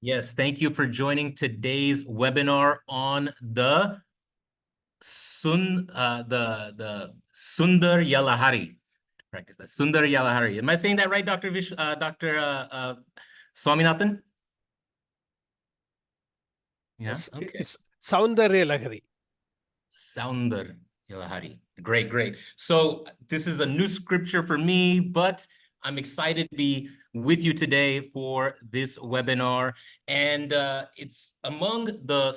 Yes, thank you for joining today's webinar on the Sundarya Lahari. Practice that Sundarya Lahari. Am I saying that right, Dr. Swaminathan? Yeah. Yes, Okay. it's Saundarya Lahari. Soundarya Lahari. Great, great. So this is a new scripture for me, but I'm excited to be with you today for this webinar. And it's among the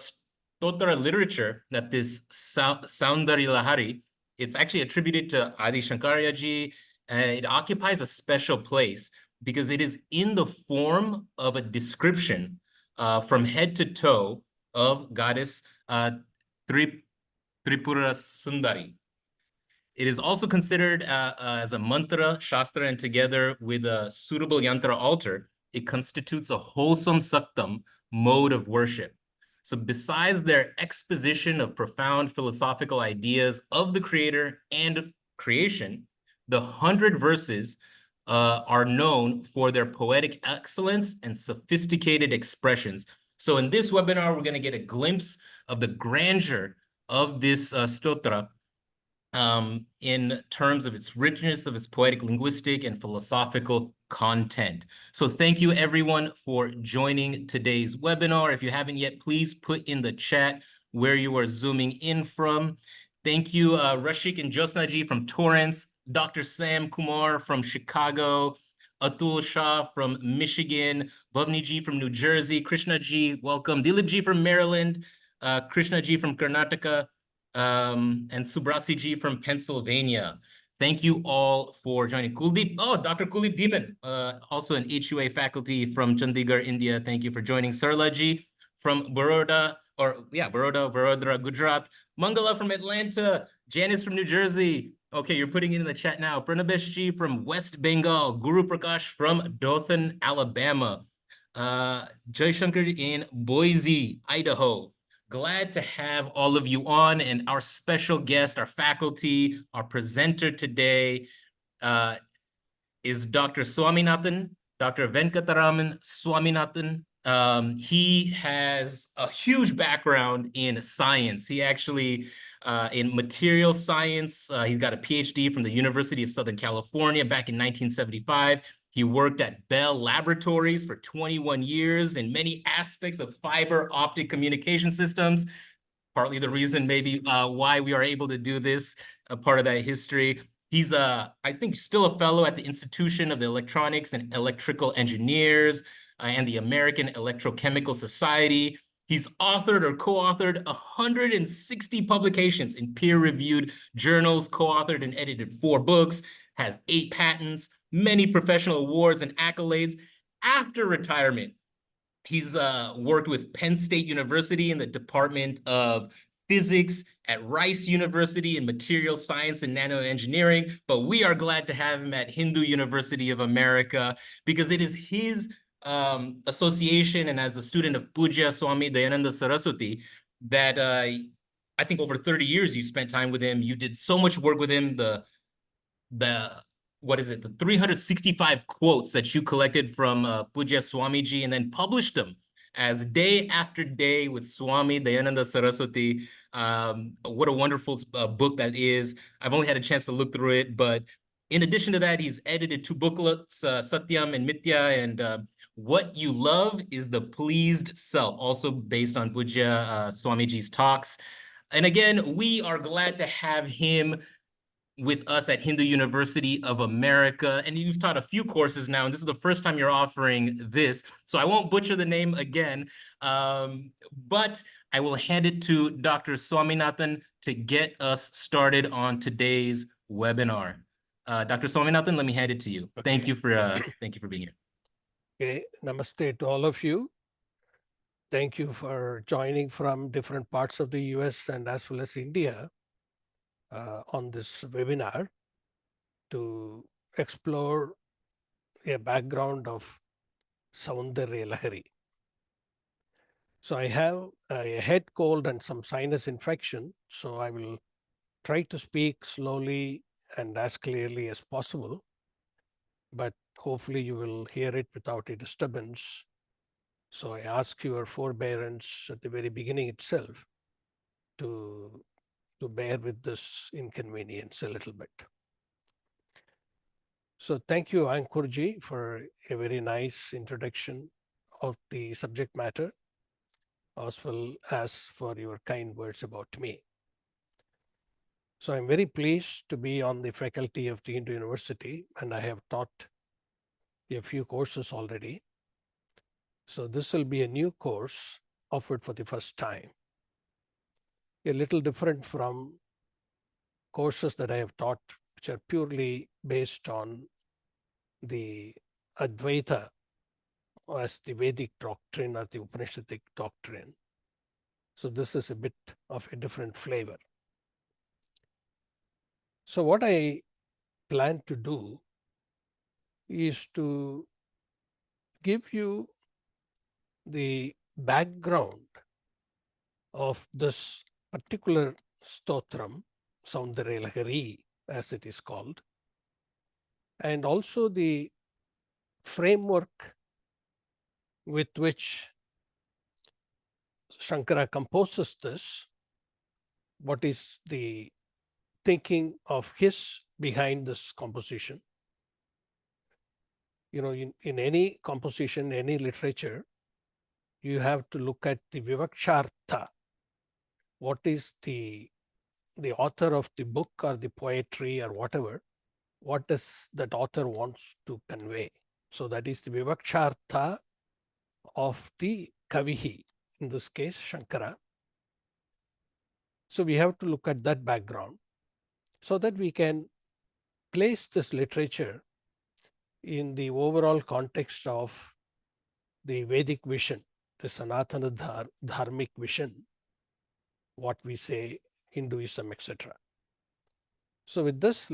Stotra literature that this Soundarya Lahari, it's actually attributed to Adi Shankaracharya. It occupies a special place because it is in the form of a description from head to toe of goddess Tripura Sundari. It is also considered as a mantra, shastra, and together with a suitable yantra altar, it constitutes a wholesome saktam mode of worship. So besides their exposition of profound philosophical ideas of the creator and creation, the 100 verses are known for their poetic excellence and sophisticated expressions. So in this webinar, we're going to get a glimpse of the grandeur of this stotra in terms of its richness, of its poetic, linguistic, and philosophical content. So thank you, everyone, for joining today's webinar. If you haven't yet, please put in the chat where you are zooming in from. Thank you, Rashik and Josnaji from Torrance, Dr. Sam Kumar from Chicago, Atul Shah from Michigan, Bhavni Ji from New Jersey, Krishna Ji, welcome, Dilip Ji from Maryland, Krishna Ji from Karnataka, and Subrasi Ji from Pennsylvania. Thank you all for joining. Kuldeep, Dr. Kuldeep Deepan, also an HUA faculty from Chandigarh, India. Thank you for joining. Sarla Ji from Baroda, Baroda, Gujarat. Mangala from Atlanta. Janice from New Jersey. Okay, you're putting it in the chat now. Pranabesh Ji from West Bengal. Guru Prakash from Dothan, Alabama. Jai Shankar in Boise, Idaho. Glad to have all of you on, and our special guest, our faculty, our presenter today is Dr. Swaminathan, Dr. Venkataraman Swaminathan. He has a huge background in science. He actually, in material science, he's got a PhD from the University of Southern California back in 1975. He worked at Bell Laboratories for 21 years in many aspects of fiber optic communication systems, partly the reason maybe why we are able to do this, a part of that history. He's, I think, still a fellow at the Institution of the Electronics and Electrical Engineers and the American Electrochemical Society. He's authored or co-authored 160 publications in peer-reviewed journals, co-authored and edited 4 books, has 8 patents, many professional awards and accolades. After retirement, he's worked with Penn State University in the Department of Physics, at Rice University in Material Science and Nanoengineering, but we are glad to have him at Hindu University of America because it is his association and as a student of Pujya Swami Dayananda Saraswati that I think over 30 years you spent time with him. You did so much work with him. The what is it? The 365 quotes that you collected from Pujya Swamiji and then published them as Day After Day with Swami Dayananda Saraswati. What a wonderful book that is. I've only had a chance to look through it, but in addition to that, he's edited 2 booklets, Satyam and Mithya, and What You Love is the Pleased Self, also based on Pujya Swamiji's talks. And again, we are glad to have him with us at Hindu University of America. And you've taught a few courses now, and this is the first time you're offering this. So I won't butcher the name again, but I will hand it to Dr. Swaminathan to get us started on today's webinar. Dr. Swaminathan, let me hand it to you. Okay. Thank you for being here. Okay, namaste to all of you. Thank you for joining from different parts of the US and as well as India on this webinar to explore a background of Saundarya Lahari. So I have a head cold and some sinus infection, so I will try to speak slowly and as clearly as possible, but hopefully you will hear it without a disturbance. So I ask your forbearance at the very beginning itself to, to bear with this inconvenience a little bit. So thank you, Ankurji, for a very nice introduction of the subject matter, as well as for your kind words about me. So I'm very pleased to be on the faculty of the Hindu University, and I have taught a few courses already. So this will be a new course offered for the first time, a little different from courses that I have taught, which are purely based on the Advaita as the Vedic doctrine or the Upanishadic doctrine. So this is a bit of a different flavor. So what I plan to do is to give you the background of this particular stotram, Soundaryalaharii, as it is called, and also the framework with which Shankara composes this, what is the thinking of his behind this composition. You know, in any composition, any literature, you have to look at the vivakshartha. What is the author of the book or the poetry or whatever, what does that author wants to convey? So that is the vivakshartha of the kavihi, in this case Shankara. So we have to look at that background so that we can place this literature in the overall context of the Vedic vision, the Sanatana Dharmic vision, what we say Hinduism, etc. So with this,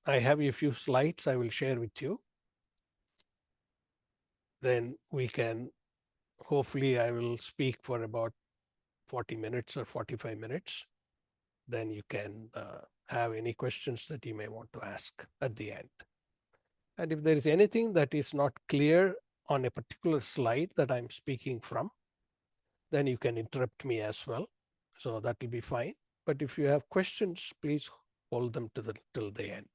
I have a few slides I will share with you. Then we can, hopefully I will speak for about 40 minutes or 45 minutes. Then you can have any questions that you may want to ask at the end. And if there is anything that is not clear on a particular slide that I'm speaking from, then you can interrupt me as well. So that will be fine. But if you have questions, please hold them till the end.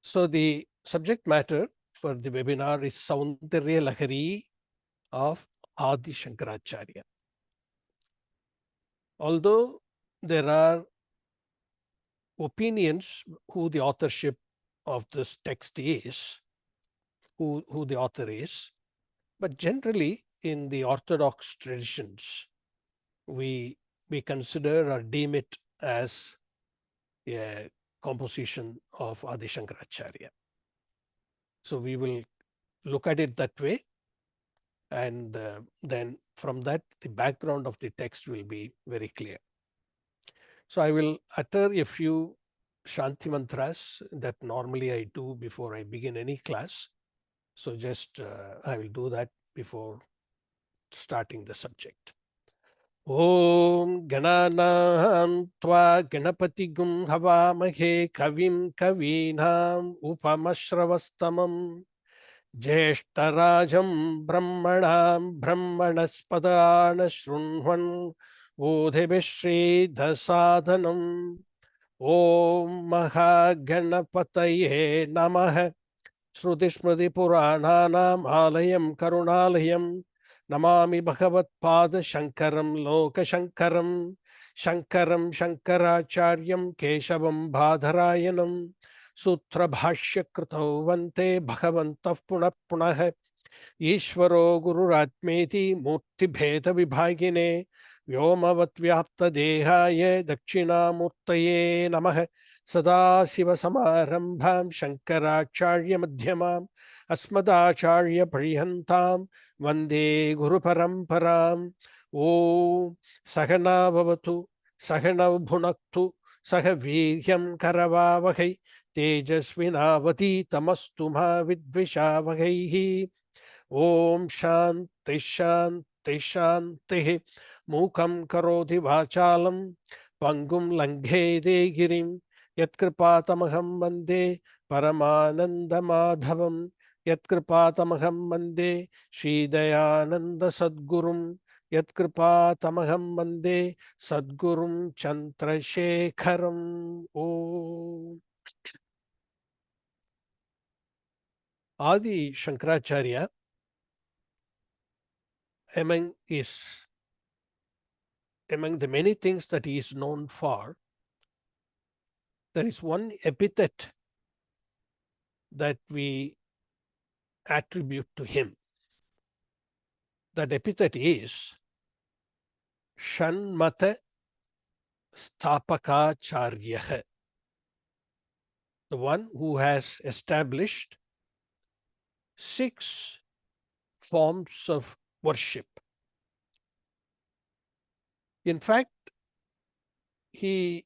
So the subject matter for the webinar is Saundarya Lahari of Adi Shankaracharya. Although there are opinions who the authorship of this text is, who the author is, but generally in the orthodox traditions, we consider or deem it as a composition of Adi Shankaracharya. So we will look at it that way, and then from that the background of the text will be very clear. So I will utter a few Shanti mantras that normally I do before I begin any class. So just I will do that before starting the subject. Om Gananam Tva Ganapatigum Havamahe Kavim Kavinam Upamashravastamam Jeshtarajam Brahmanam Brahmanaspadana Shrunvan Bodhibishri Dasadhanam. Om Mahaganapataye Namaha. Shruti Smriti Purananam Alayam Karunalayam. Namami Bhagavat Pada Shankaram Loka Shankaram. Shankaram Shankaracharyam Keshavam Bhadarayanam. Sutra Bhashya Krito Vante Bhagavantav Punah Punah. Ishvaro Gururatmeti Murti Bheda Vibhagine. Vyomavat Vyapta Dehaye Dakshina Murtaye Namah. Sadasiva Samarambham Shankaracharya Madhyamam Asmadacharya Parihantam Vande Guru Paramparam. Om Sahana Bhavatu Sahana Bhunaktu Saha Viryam Karavavahai Tejasvinavati Tamastu Ma Vidvishavahaihi. Om Shanti Shanti Shanti. Mukam Karoti Vachalam Pangum Langhede Girim Yatkripatamaham Vande Paramananda Madhavam. Yatkripatamaham mande Shridayananda Sadgurum. Yatkripatamaham mande Sadgurum Chandrashekharam. Om. Adi Shankaracharya, among the many things that he is known for, there is one epithet that we attribute to him. That epithet is Shanmata Stapakacharya, the one who has established 6 forms of worship. In fact, the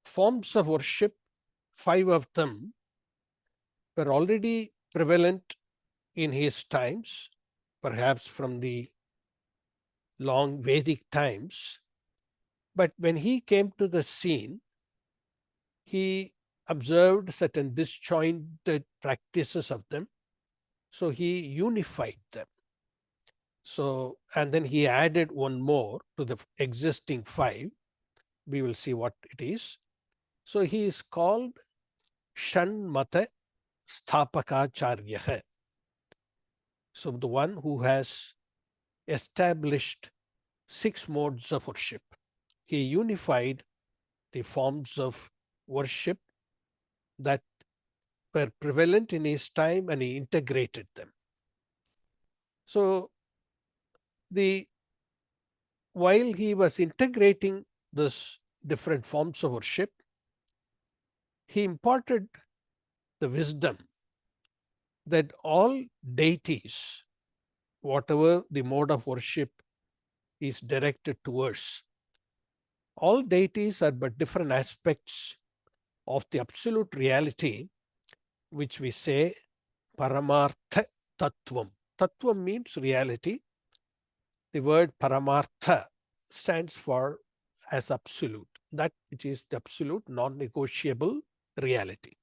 forms of worship, 5 of them, were already prevalent in his times, perhaps from the long Vedic times. But when he came to the scene, he observed certain disjointed practices of them. So he unified them. So, and then he added one more to the existing 5. We will see what it is. So he is called Shanmata Stapakacharya. So the one who has established 6 modes of worship. He unified the forms of worship that were prevalent in his time, and he integrated them. So while he was integrating this different forms of worship, he imparted the wisdom that all deities, whatever the mode of worship is directed towards, all deities are but different aspects of the absolute reality, which we say Paramartha Tattvam. Tattvam means reality. The word Paramartha stands for as absolute, that which is the absolute non-negotiable reality.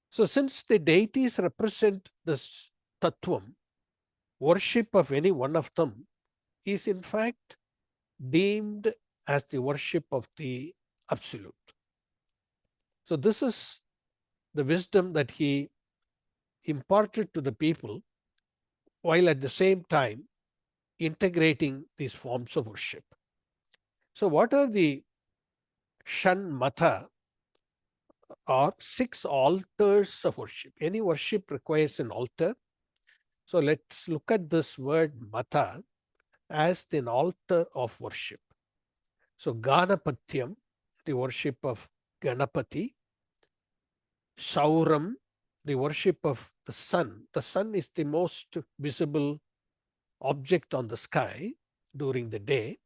So since the deities represent this Tattvam, worship of any one of them is in fact deemed as the worship of the absolute. So this is the wisdom that he imparted to the people, while at the same time integrating these forms of worship. So what are the Shanmata, or 6 altars of worship? Any worship requires an altar. So let's look at this word mata as an altar of worship. So Ganapatyam, the worship of Ganapati. Sauram, the worship of the sun. The sun is the most visible object on the sky during the day.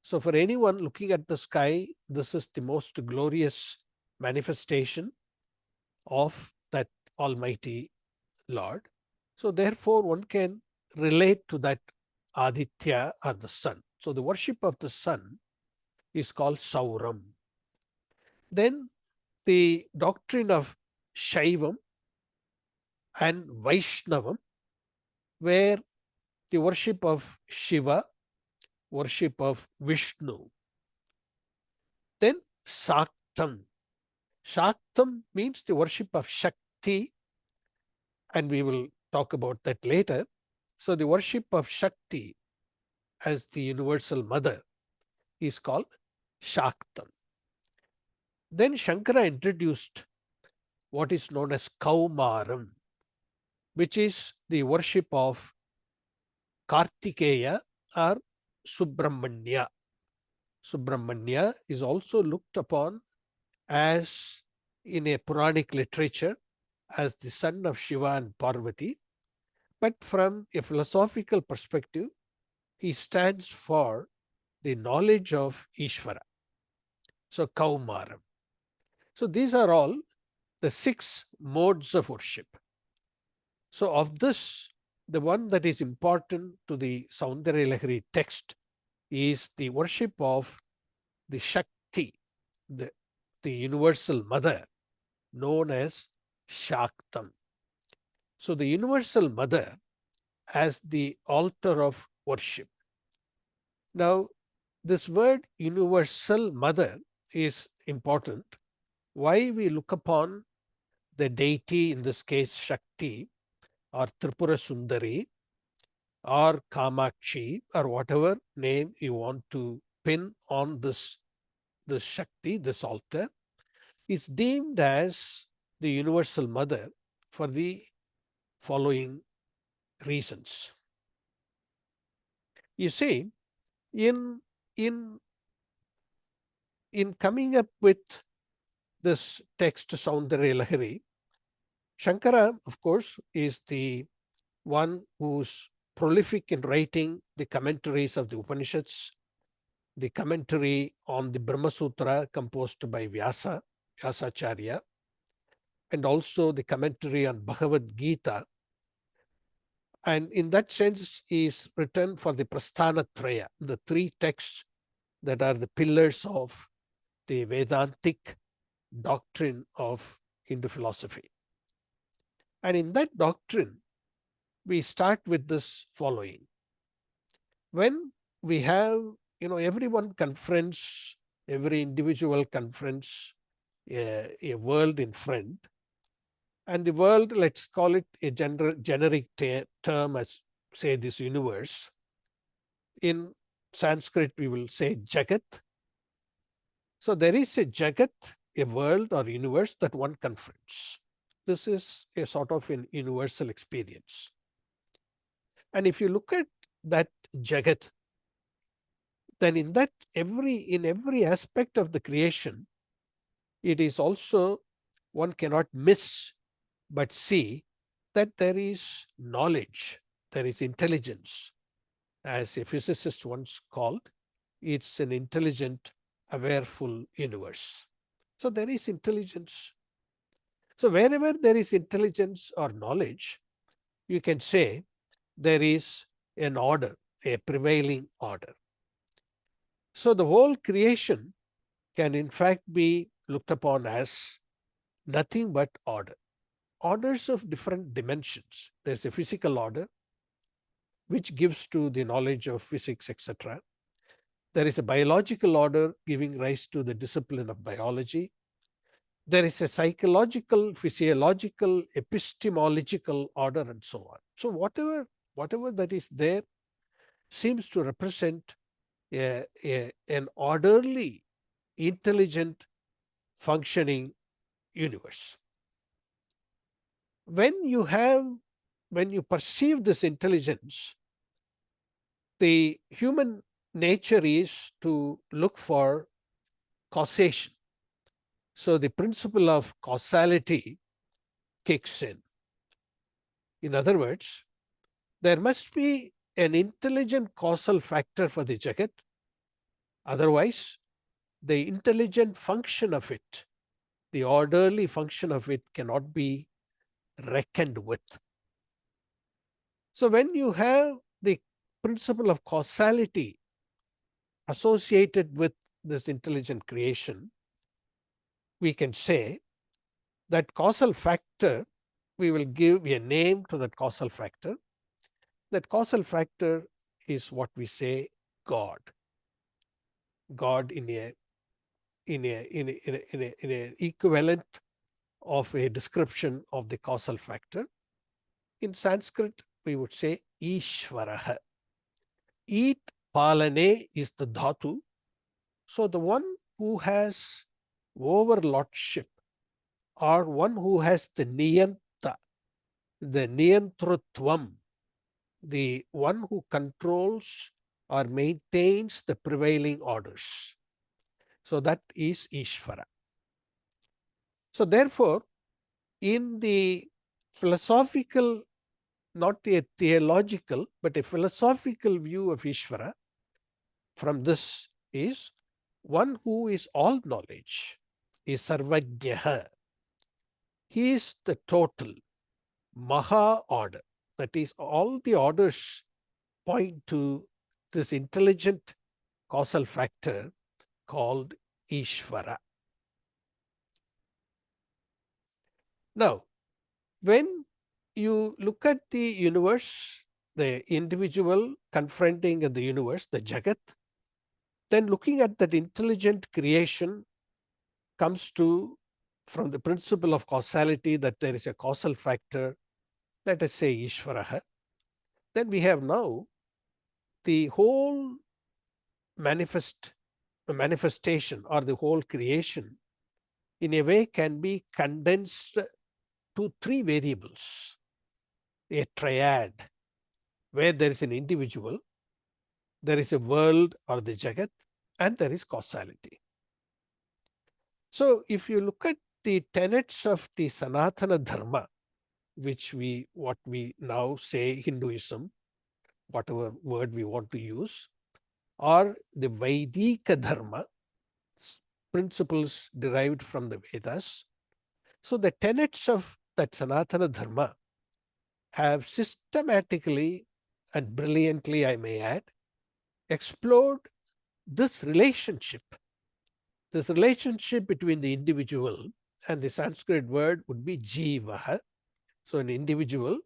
So for anyone looking at the sky, this is the most glorious manifestation of that Almighty Lord. So therefore one can relate to that Aditya, or the sun. So the worship of the sun is called Sauram. Then the doctrine of Shaivam and Vaishnavam, where the worship of Shiva, worship of Vishnu. Then Shaktam. Shaktam means the worship of Shakti, and we will talk about that later. So the worship of Shakti as the universal mother is called Shaktam. Then Shankara introduced what is known as Kaumaram, which is the worship of Kartikeya or Subramanya. Subramanya is also looked upon as, in a Puranic literature, as the son of Shiva and Parvati, but from a philosophical perspective, he stands for the knowledge of Ishvara. So Kaumaram. So these are all the 6 modes of worship. So of this, the one that is important to the Soundaryalaharii text is the worship of the Shakti, the universal mother, known as Shaktam. So the universal mother as the altar of worship. Now, this word universal mother is important. Why we look upon the deity, in this case Shakti or Tripura Sundari or Kamakshi or whatever name you want to pin on this Shakti, this altar, is deemed as the universal mother for the following reasons. You see, in in in coming up with this text Soundarya Lahari, Shankara, of course, is the one who's prolific in writing the commentaries of the Upanishads, the commentary on the Brahma Sutra composed by Vyasacharya, and also the commentary on Bhagavad Gita. And in that sense, is written for the Prasthanatraya, the three texts that are the pillars of the Vedantic doctrine of Hindu philosophy. And in that doctrine, we start with this following. When we have, everyone confronts, every individual confronts a world in front, and the world, let's call it a generic term as, say, this universe. In Sanskrit, we will say Jagat. So there is a Jagat, a world or universe that one confronts. This is a sort of an universal experience. And if you look at that Jagat, then in every aspect of the creation, it is also, one cannot miss but see that there is knowledge, there is intelligence. As a physicist once called, it's an intelligent, awareful universe. So there is intelligence. So wherever there is intelligence or knowledge, you can say there is an order, a prevailing order. So the whole creation can in fact be looked upon as nothing but order. Orders of different dimensions. There's a physical order, which gives to the knowledge of physics, etc. There is a biological order giving rise to the discipline of biology. There is a psychological, physiological, epistemological order, and so on. So whatever that is there seems to represent an orderly, intelligent, functioning universe. When you perceive this intelligence, the human nature is to look for causation. So the principle of causality kicks in. In other words, there must be an intelligent causal factor for the Jagat. Otherwise, the intelligent function of it, the orderly function of it, cannot be reckoned with. So when you have the principle of causality associated with this intelligent creation, we can say that causal factor, we will give a name to that causal factor. That causal factor is what we say God. God in an equivalent of a description of the causal factor. In Sanskrit, we would say Ishvaraha. Eat palane is the dhatu. So the one who has overlordship, or one who has the niyanta, the niyantrutvam, the one who controls or maintains the prevailing orders. So that is Ishvara. So therefore, in the philosophical, not a theological, but a philosophical view of Ishvara, from this is one who is all knowledge, is Sarvajnaha. He is the total Maha order. That is, all the orders point to this intelligent causal factor called Ishvara. Now, when you look at the universe, the individual confronting the universe, the Jagat, then looking at that intelligent creation comes to from the principle of causality that there is a causal factor, let us say Ishvaraha. Then we have now the whole manifestation or the whole creation in a way can be condensed to three variables, a triad where there is an individual, there is a world or the Jagat, and there is causality. So if you look at the tenets of the Sanatana Dharma, what we now say Hinduism, whatever word we want to use, or the Vaidika Dharma, principles derived from the Vedas. So the tenets of that Sanatana Dharma have systematically and brilliantly, I may add, explored this relationship between the individual, and the Sanskrit word would be jiva. So an individual,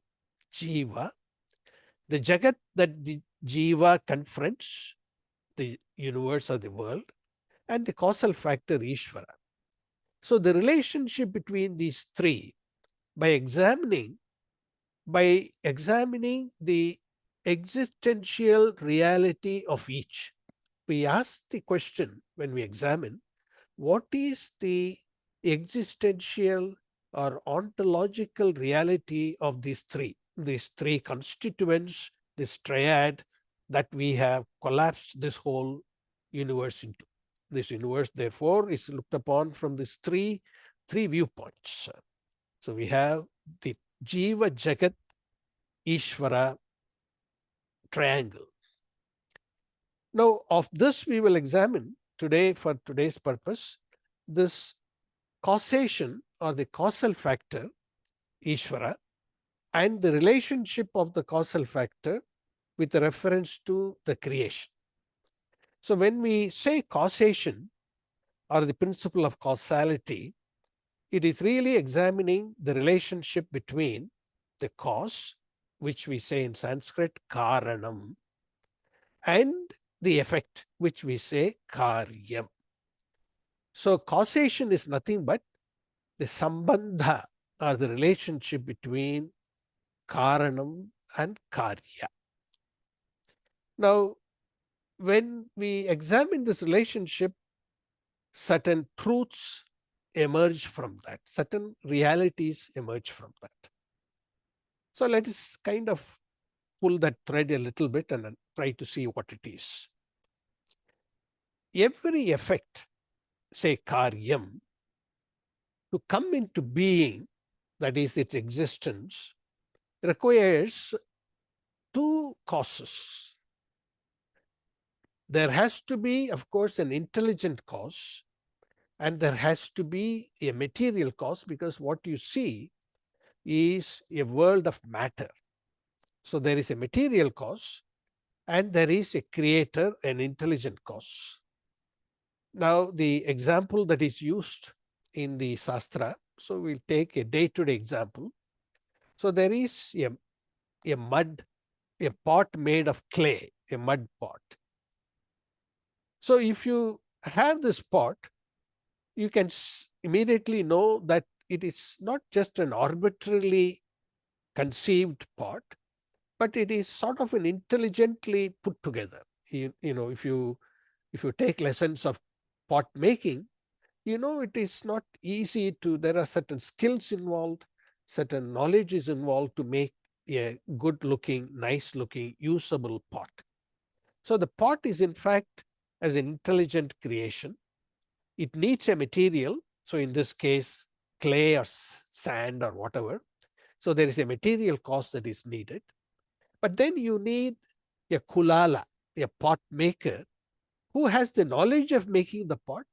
jiva, the Jagat that the jiva confronts, the universe or the world, and the causal factor Ishvara. So the relationship between these three, by examining the existential reality of each, we ask the question when we examine what is the existential or ontological reality of these three constituents, this triad that we have collapsed this whole universe into. This universe, therefore, is looked upon from these three viewpoints. So we have the Jiva Jagat Ishvara triangle. Now, of this we will examine today, for today's purpose, this causation or the causal factor Ishvara and the relationship of the causal factor with reference to the creation. So when we say causation or the principle of causality, it is really examining the relationship between the cause, which we say in Sanskrit karanam, and the effect, which we say karyam. So causation is nothing but the sambandha or the relationship between karanam and karya. Now, when we examine this relationship, certain truths emerge from that, certain realities emerge from that. So let us kind of pull that thread a little bit and try to see what it is. Every effect, say karyam, to come into being, that is its existence, requires two causes. There has to be, of course, an intelligent cause, and there has to be a material cause, because what you see is a world of matter. So there is a material cause and there is a creator, an intelligent cause. Now, the example that is used in the Shastra, so we'll take a day-to-day example. So there is a pot made of clay, a mud pot. So if you have this pot, you can immediately know that it is not just an arbitrarily conceived pot, but it is sort of an intelligently put together. You know, if you take lessons of pot making, you know it is not easy to, there are certain skills involved, certain knowledge is involved to make a good looking, nice looking, usable pot. So the pot is in fact as an intelligent creation. It needs a material. So in this case, clay or sand or whatever. So there is a material cause that is needed. But then you need a kulala, a pot maker, who has the knowledge of making the pot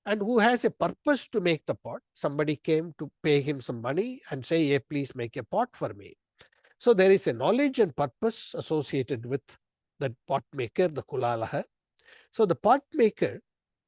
and who has a purpose to make the pot. Somebody came to pay him some money and say, hey, please make a pot for me. So there is a knowledge and purpose associated with that pot maker, the kulalaha. So the pot maker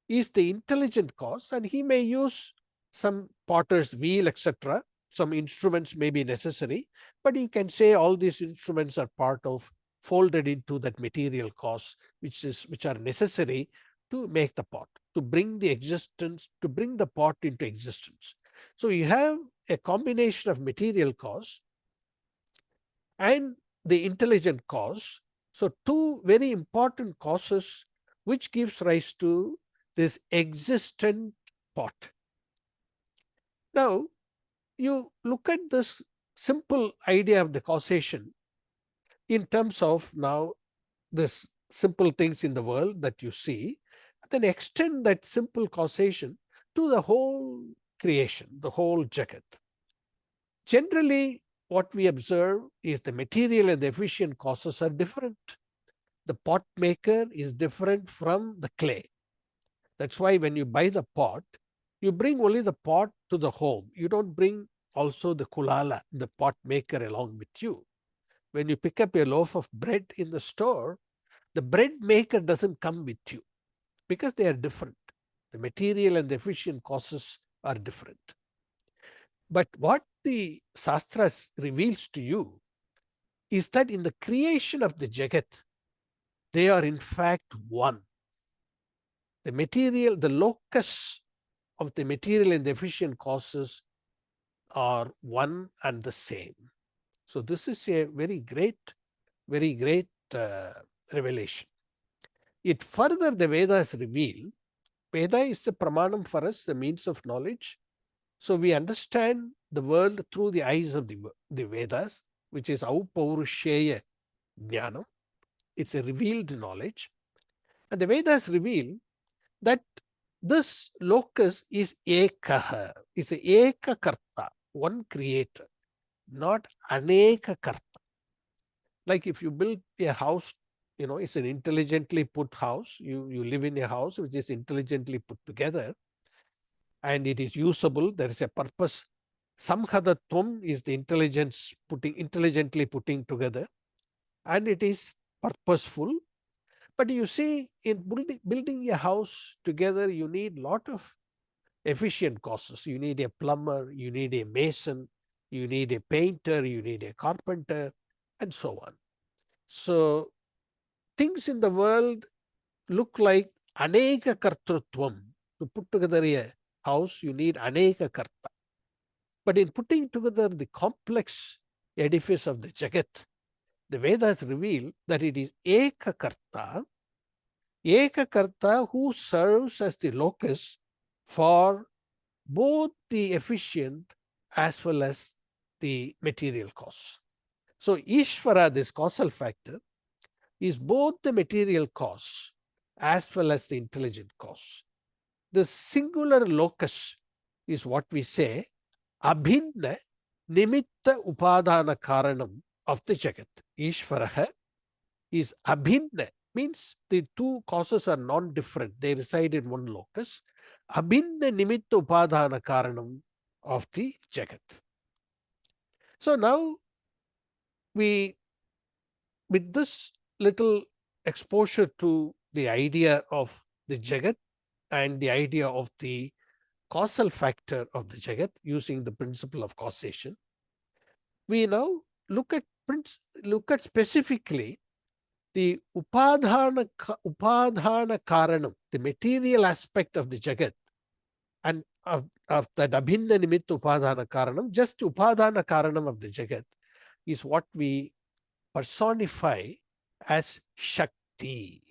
is the intelligent cause, and he may use some potter's wheel, etc., some instruments may be necessary, but you can say all these instruments are part of, folded into that material cause, which are necessary to make the pot, to bring the pot into existence. So you have a combination of material cause and the intelligent cause. So two very important causes which gives rise to this existent pot. Now, you look at this simple idea of the causation in terms of now this simple things in the world that you see, then extend that simple causation to the whole creation, the whole jagat. Generally, what we observe is the material and the efficient causes are different. The pot maker is different from the clay. That's why when you buy the pot, you bring only the pot to the home. You don't bring also the kulala, the pot maker, along with you. When you pick up a loaf of bread in the store, the bread maker doesn't come with you because they are different. The material and the efficient causes are different. But what the Shastras reveals to you is that in the creation of the Jagat, they are in fact one. The material, the locus of the material and the efficient causes are one and the same. So this is a very great revelation. It further the Vedas reveal. Veda is the pramanam for us, the means of knowledge. So we understand the world through the eyes of the Vedas, which is aupaurushaya jnana. It's a revealed knowledge. And the Vedas reveal that this locus is ekaha, is a eka karta, one creator, not aneka karta. Like if you build a house, it's an intelligently put house. You live in a house which is intelligently put together and it is usable. There is a purpose. Samhadatvam is the intelligence intelligently putting together, and it is purposeful. But you see, in building a house together, you need a lot of efficient causes. You need a plumber, you need a mason, you need a painter, you need a carpenter, and so on. So things in the world look like aneka kartrutvam. To put together a house, you need aneka karta. But in putting together the complex edifice of the Jagat, the Vedas reveal that it is eka karta who serves as the locus for both the efficient as well as the material cause. So Ishvara, this causal factor, is both the material cause as well as the intelligent cause. The singular locus is what we say abhinna nimitta upadana karanam of the Jagat. Ishvara is abhinna, means the two causes are non-different. They reside in one locus. Abhinna nimitta upadana karanam of the Jagat. So now with this little exposure to the idea of the Jagat and the idea of the causal factor of the Jagat using the principle of causation, we now look at specifically the upadhana karanam, the material aspect of the Jagat, and of that abhinna nimitta upadhana karanam, just upadhana karanam of the Jagat is what we personify as Shakti.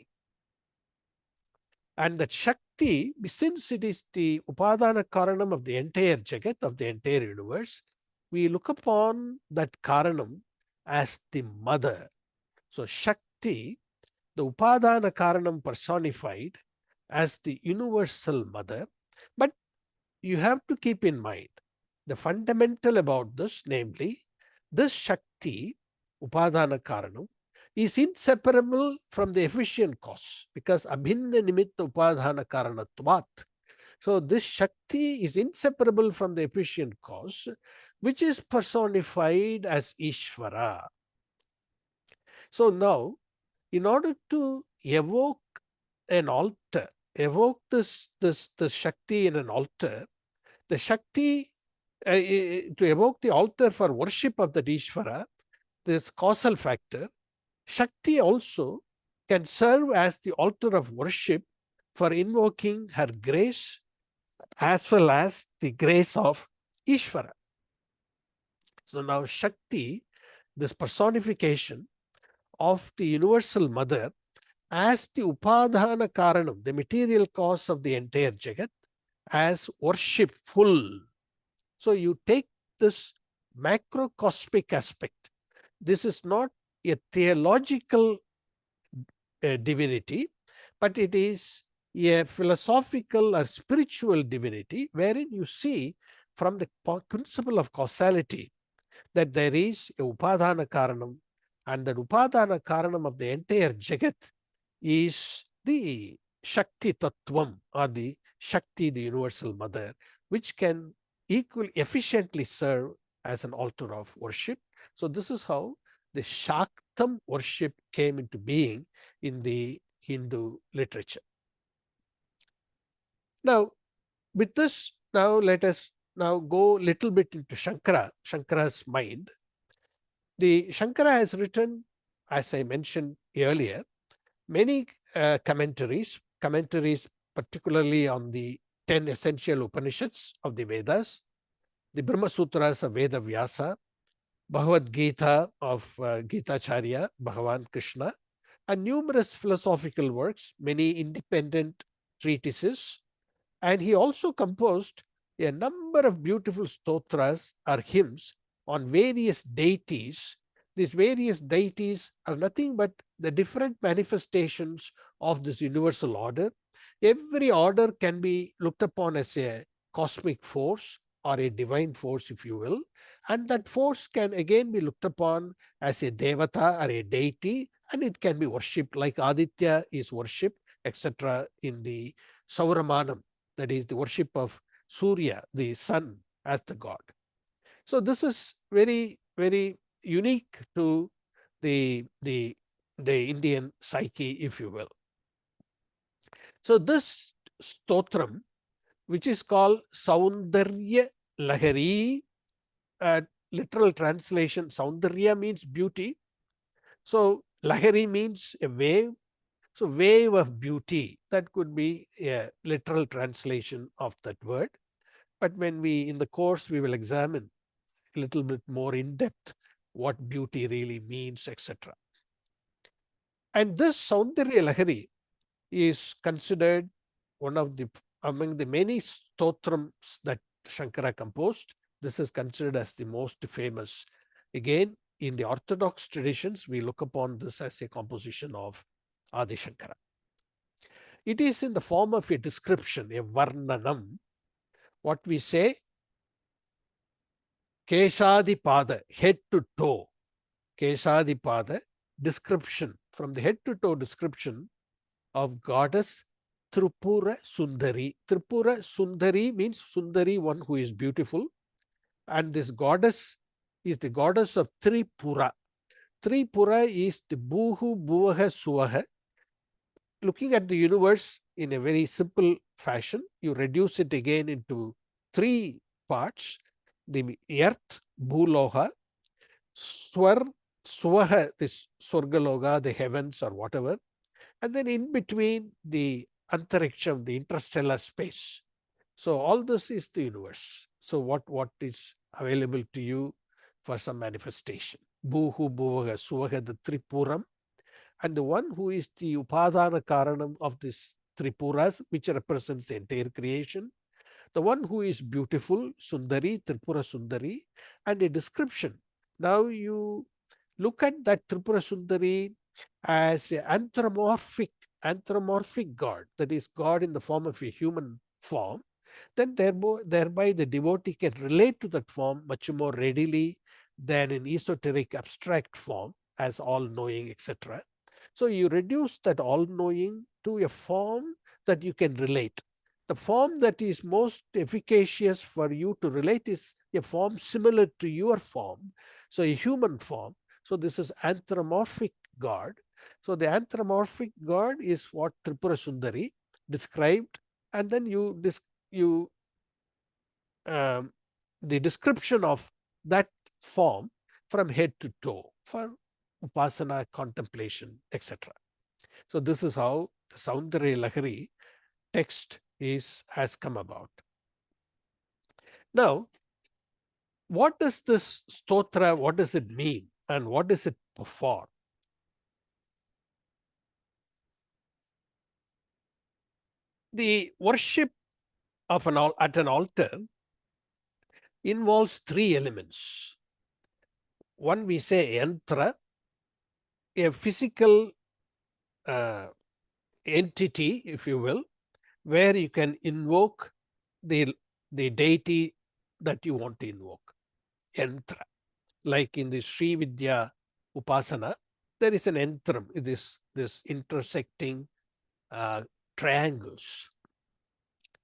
And that Shakti, since it is the upadana karanam of the entire Jagat, of the entire universe, we look upon that karanam as the mother. So Shakti, the upadana karanam personified as the universal mother. But you have to keep in mind the fundamental about this, namely, this Shakti, upadana karanam, is inseparable from the efficient cause because abhinna nimitta upadhana karanatvat. So this Shakti is inseparable from the efficient cause, which is personified as Ishvara. So now, in order to evoke an altar, evoke this Shakti in an altar, the Shakti to evoke the altar for worship of the Ishvara, this causal factor, Shakti also can serve as the altar of worship for invoking her grace as well as the grace of Ishvara. So now Shakti, this personification of the universal mother as the Upadhana Karanam, the material cause of the entire Jagat, as worshipful. So you take this macrocosmic aspect. This is not a theological divinity, but it is a philosophical or spiritual divinity wherein you see from the principle of causality that there is a Upadhana Karanam, and that Upadhana Karanam of the entire Jagat is the Shakti Tattvam, or the Shakti, the universal mother, which can equally efficiently serve as an altar of worship. So this is how the Shaktam worship came into being in the Hindu literature. Now, with this, now let us now go a little bit into Shankara's mind. The Shankara has written, as I mentioned earlier, many commentaries particularly on the 10 essential Upanishads of the Vedas, the Brahma Sutras of Veda Vyasa, Bhagavad Gita of Gitacharya, Bhagavan Krishna, and numerous philosophical works, many independent treatises, and he also composed a number of beautiful stotras or hymns on various deities. These various deities are nothing but the different manifestations of this universal order. Every order can be looked upon as a cosmic force or a divine force, if you will, and that force can again be looked upon as a devata or a deity, and it can be worshipped like Aditya is worshipped, etc. in the Sauramanam, that is the worship of Surya, the sun, as the god. So this is very, very unique to the Indian psyche, if you will. So this stotram, which is called Saundarya Lahari, literal translation, Saundarya means beauty. So Lahari means a wave. So wave of beauty, that could be a literal translation of that word. But when we, in the course, we will examine a little bit more in depth what beauty really means, etc. And this Saundarya Lahari is considered one of the, among the many stotrams that Shankara composed, this is considered as the most famous. Again, in the orthodox traditions, we look upon this as a composition of Adi Shankara. It is in the form of a description, a varnanam. What we say, Keshadipada, head to toe. Keshadipada, description, from the head to toe description of goddess Tripura Sundari. Tripura Sundari means Sundari, one who is beautiful. And this goddess is the goddess of Tripura. Tripura is the Buhu, Buvaha, Suvaha. Looking at the universe in a very simple fashion, you reduce it again into three parts: the earth, Bhuloha, Swaha, this Swargaloga, the heavens or whatever, and then in between the Antariksham, the interstellar space. So all this is the universe. So what is available to you for some manifestation? Bhuhu, Bhuvaha, Suvaha, the Tripuram, and the one who is the Upadhana Karanam of this Tripuras, which represents the entire creation, the one who is beautiful, Sundari, Tripura Sundari, and a description. Now you look at that Tripura Sundari as an anthropomorphic god, that is God in the form of a human form, then thereby the devotee can relate to that form much more readily than in esoteric abstract form as all-knowing, etc. So you reduce that all-knowing to a form that you can relate. The form that is most efficacious for you to relate is a form similar to your form, so a human form. So this is anthropomorphic God. So the anthropomorphic God is what Tripura Sundari described, and then you the description of that form from head to toe for upasana, contemplation, etc. So this is how the Saundarya Lahari text has come about. Now, what does this stotra, what does it mean, and what is it for? The worship of at an altar involves three elements. One, we say yantra, a physical entity, if you will, where you can invoke the deity that you want to invoke. Yantra. Like in the Sri Vidya Upasana, there is an yantram, this intersecting triangles.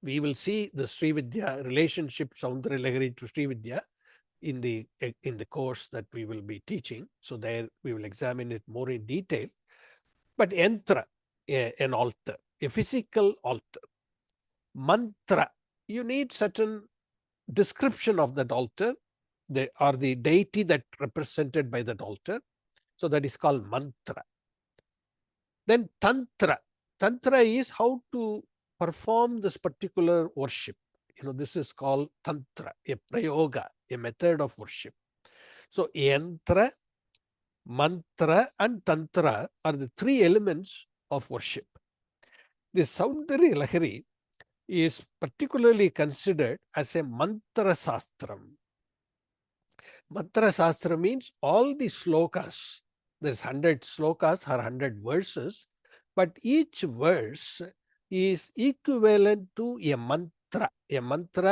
We will see the Sri Vidya relationship, Saundarya Lahari to Sri Vidya in the course that we will be teaching. So there we will examine it more in detail. But yantra, an altar, a physical altar. Mantra, you need certain description of that altar, or the deity that represented by that altar. So that is called mantra. Then tantra. Tantra is how to perform this particular worship. This is called tantra, a prayoga, a method of worship. So yantra, mantra, and tantra are the three elements of worship. The Saundarya Lahari is particularly considered as a mantra sastram. Mantra sastra means all the slokas. There's 100 slokas or 100 verses, but each verse is equivalent to a mantra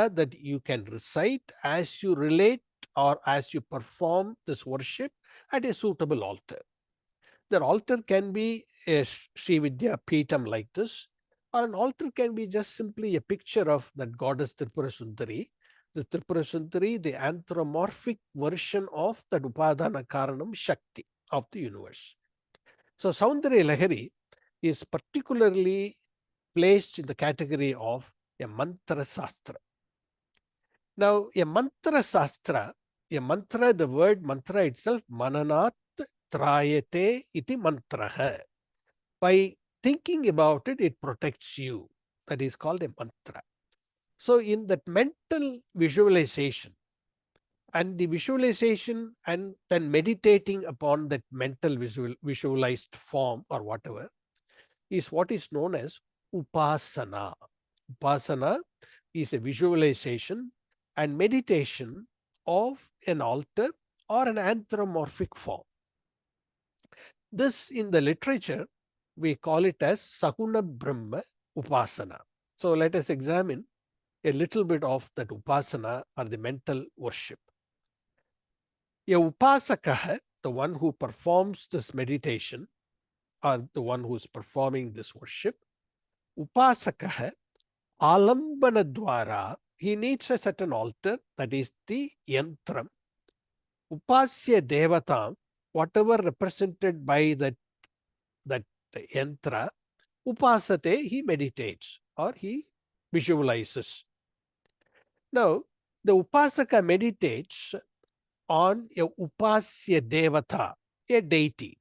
that you can recite as you relate or as you perform this worship at a suitable altar. The altar can be a Sri Vidya Peetam like this, or an altar can be just simply a picture of that goddess Tripura Sundari. The Tripura Sundari, the anthropomorphic version of that Upadana Karanam Shakti of the universe. So Saundarya Lahari is particularly placed in the category of a mantra sastra. Now, a mantra sastra, the word mantra itself, mananat trayate iti mantraha. By thinking about it, it protects you. That is called a mantra. So in that mental visualization, and the visualization and then meditating upon that mental visualized form or whatever is what is known as upasana. Upasana is a visualization and meditation of an altar or an anthropomorphic form. This in the literature, we call it as Saguna Brahma Upasana. So let us examine a little bit of that Upasana or the mental worship. A Upasaka, the one who performs this meditation or the one who is performing this worship, Upasaka Alambana Dwara, he needs a certain altar, that is the yantram. Upasya Devata, whatever represented by that yantra, upasate, he meditates or he visualizes. Now, the upasaka meditates on a upasya devata, a deity,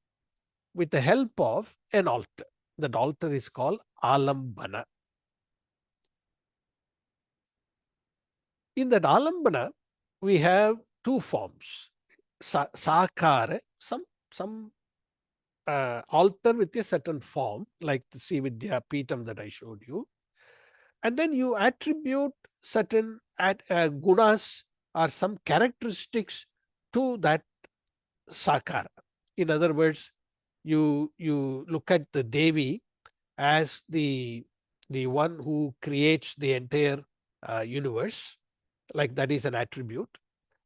with the help of an altar. That altar is called alambana. In that alambana, we have two forms. Sakara, some altar with a certain form, like the Sri Vidya Peetam that I showed you. And then you attribute certain gunas or some characteristics to that sakara. In other words, you look at the Devi as the one who creates the entire universe, like that is an attribute.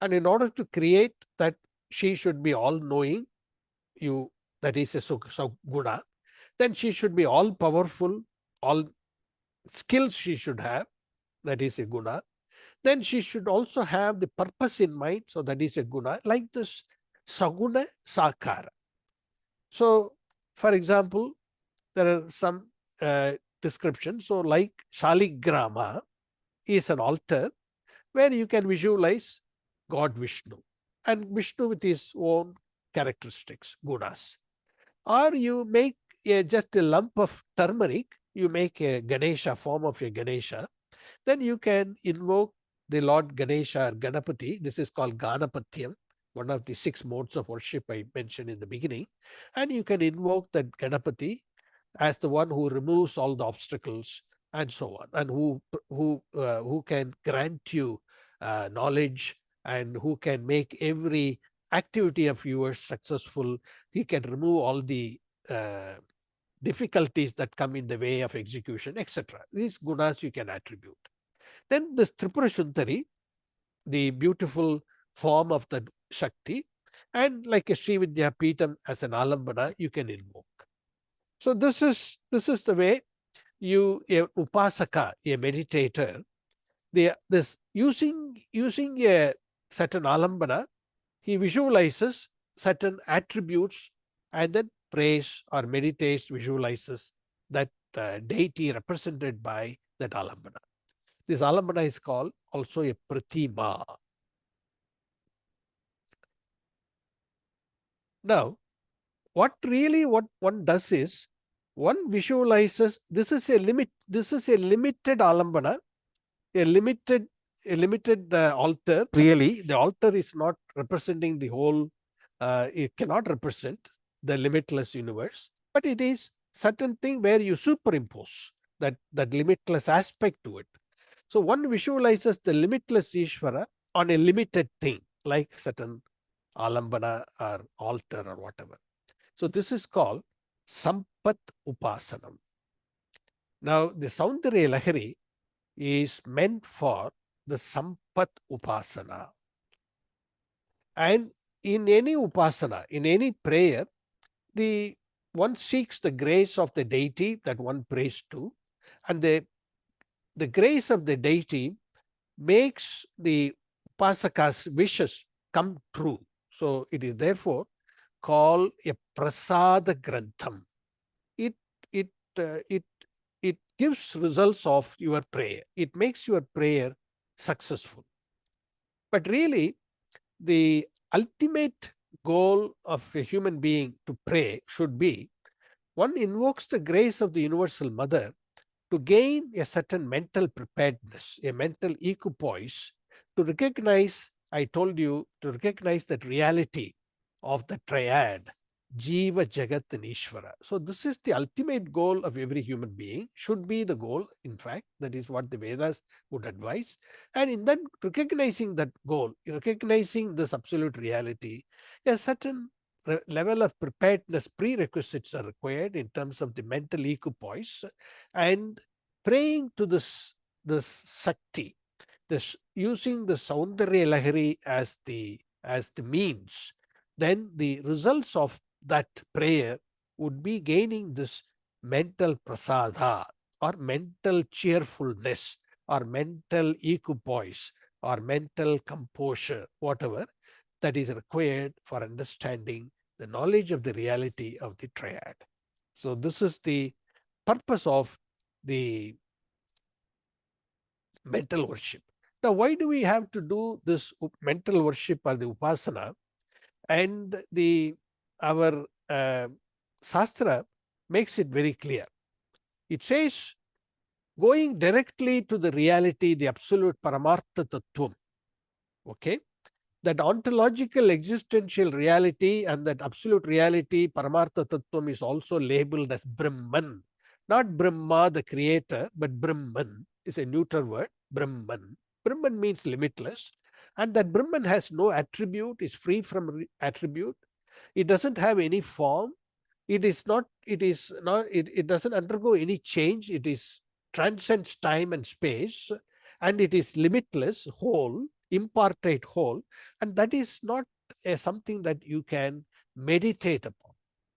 And in order to create that, she should be all knowing, that is a guna. Then she should be all powerful, all skills she should have, that is a guna. Then she should also have the purpose in mind, so that is a guna, like this saguna sakara. So, for example, there are some descriptions. So, like Shaligrama is an altar where you can visualize God Vishnu and Vishnu with his own characteristics, gunas. Or you make just a lump of turmeric, you make a Ganesha, form of a Ganesha, then you can invoke the Lord Ganesha or Ganapati. This is called Ganapatyam, one of the 6 modes of worship I mentioned in the beginning. And you can invoke that Ganapati as the one who removes all the obstacles and so on, and who can grant you knowledge, and who can make every activity of yours successful. He can remove all the uh, difficulties that come in the way of execution, etc. These gunas you can attribute. Then this Tripura Sundari, the beautiful form of the Shakti, and like a Sri Vidya Peetam as an alambana, you can invoke. So this is the way you, a upasaka, a meditator, this using a certain alambana, he visualizes certain attributes and then prays or meditates, visualizes that deity represented by that alambana. This alambana is called also a pratima. Now, what one does is, one visualizes, this is a limited alambana, a limited altar. Really, the altar is not representing the whole, it cannot represent the limitless universe, but it is certain thing where you superimpose that limitless aspect to it. So one visualizes the limitless Ishvara on a limited thing, like certain alambana or altar or whatever. So this is called Sampat Upasanam. Now the Saundarya Lahari is meant for the Sampat Upasana. And in any upasana, in any prayer, one seeks the grace of the deity that one prays to, and the grace of the deity makes the upasaka's wishes come true. So it is therefore called a prasada grantham. It it uh, it it gives results of your prayer. It makes your prayer successful. But really, the ultimate goal of a human being to pray should be, one invokes the grace of the Universal Mother to gain a certain mental preparedness, a mental equipoise, to recognize, I told you, to recognize that reality of the triad, Jiva, Jagat, and Ishvara. So this is the ultimate goal of every human being, should be the goal, in fact. That is what the Vedas would advise. And in that, recognizing that goal, recognizing this absolute reality, a certain level of preparedness, prerequisites are required in terms of the mental equipoise, and praying to this Shakti, using the Saundarya Lahari as the means, then the results of that prayer would be gaining this mental prasada, or mental cheerfulness, or mental equipoise, or mental composure, whatever that is required for understanding the knowledge of the reality of the triad. So this is the purpose of the mental worship. Now, why do we have to do this mental worship or the upasana? And our Shastra makes it very clear. It says, going directly to the reality, the absolute Paramartha Tattvam. Okay? That ontological existential reality and that absolute reality, Paramartha Tattvam, is also labeled as Brahman. Not Brahma, the creator, but Brahman is a neuter word, Brahman. Brahman means limitless. And that Brahman has no attribute, is free from attribute. It doesn't have any form. It doesn't undergo any change. It is transcends time and space, and it is limitless, whole, impartite whole, and that is not something that you can meditate upon,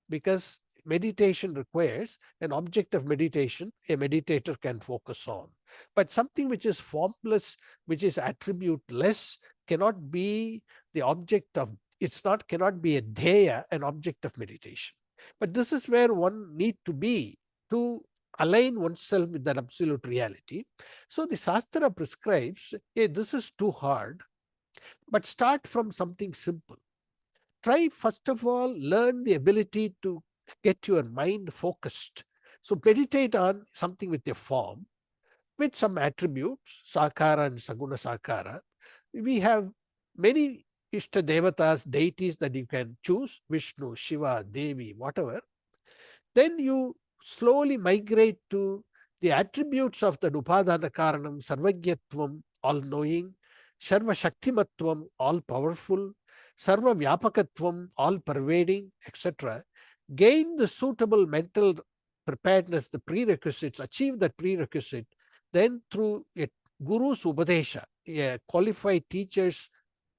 because meditation requires an object of meditation a meditator can focus on. But something which is formless, which is attributeless, cannot be the object of, cannot be a dheya, an object of meditation. But this is where one need to be to align oneself with that absolute reality. So the Shastra prescribes, hey, this is too hard, but start from something simple. Try, first of all, learn the ability to get your mind focused. So meditate on something with a form, with some attributes, Sakara and Saguna Sakara. We have many Ishta Devatas, deities that you can choose, Vishnu, Shiva, Devi, whatever. Then you slowly migrate to the attributes of the Upadana Karanam, Sarvagyatvam, all knowing, Sarva Shaktimatvam, all powerful, Sarva Vyapakatvam, all pervading, etc. Gain the suitable mental preparedness, the prerequisites, achieve that prerequisite, then through a Guru's Upadesha, a qualified teacher's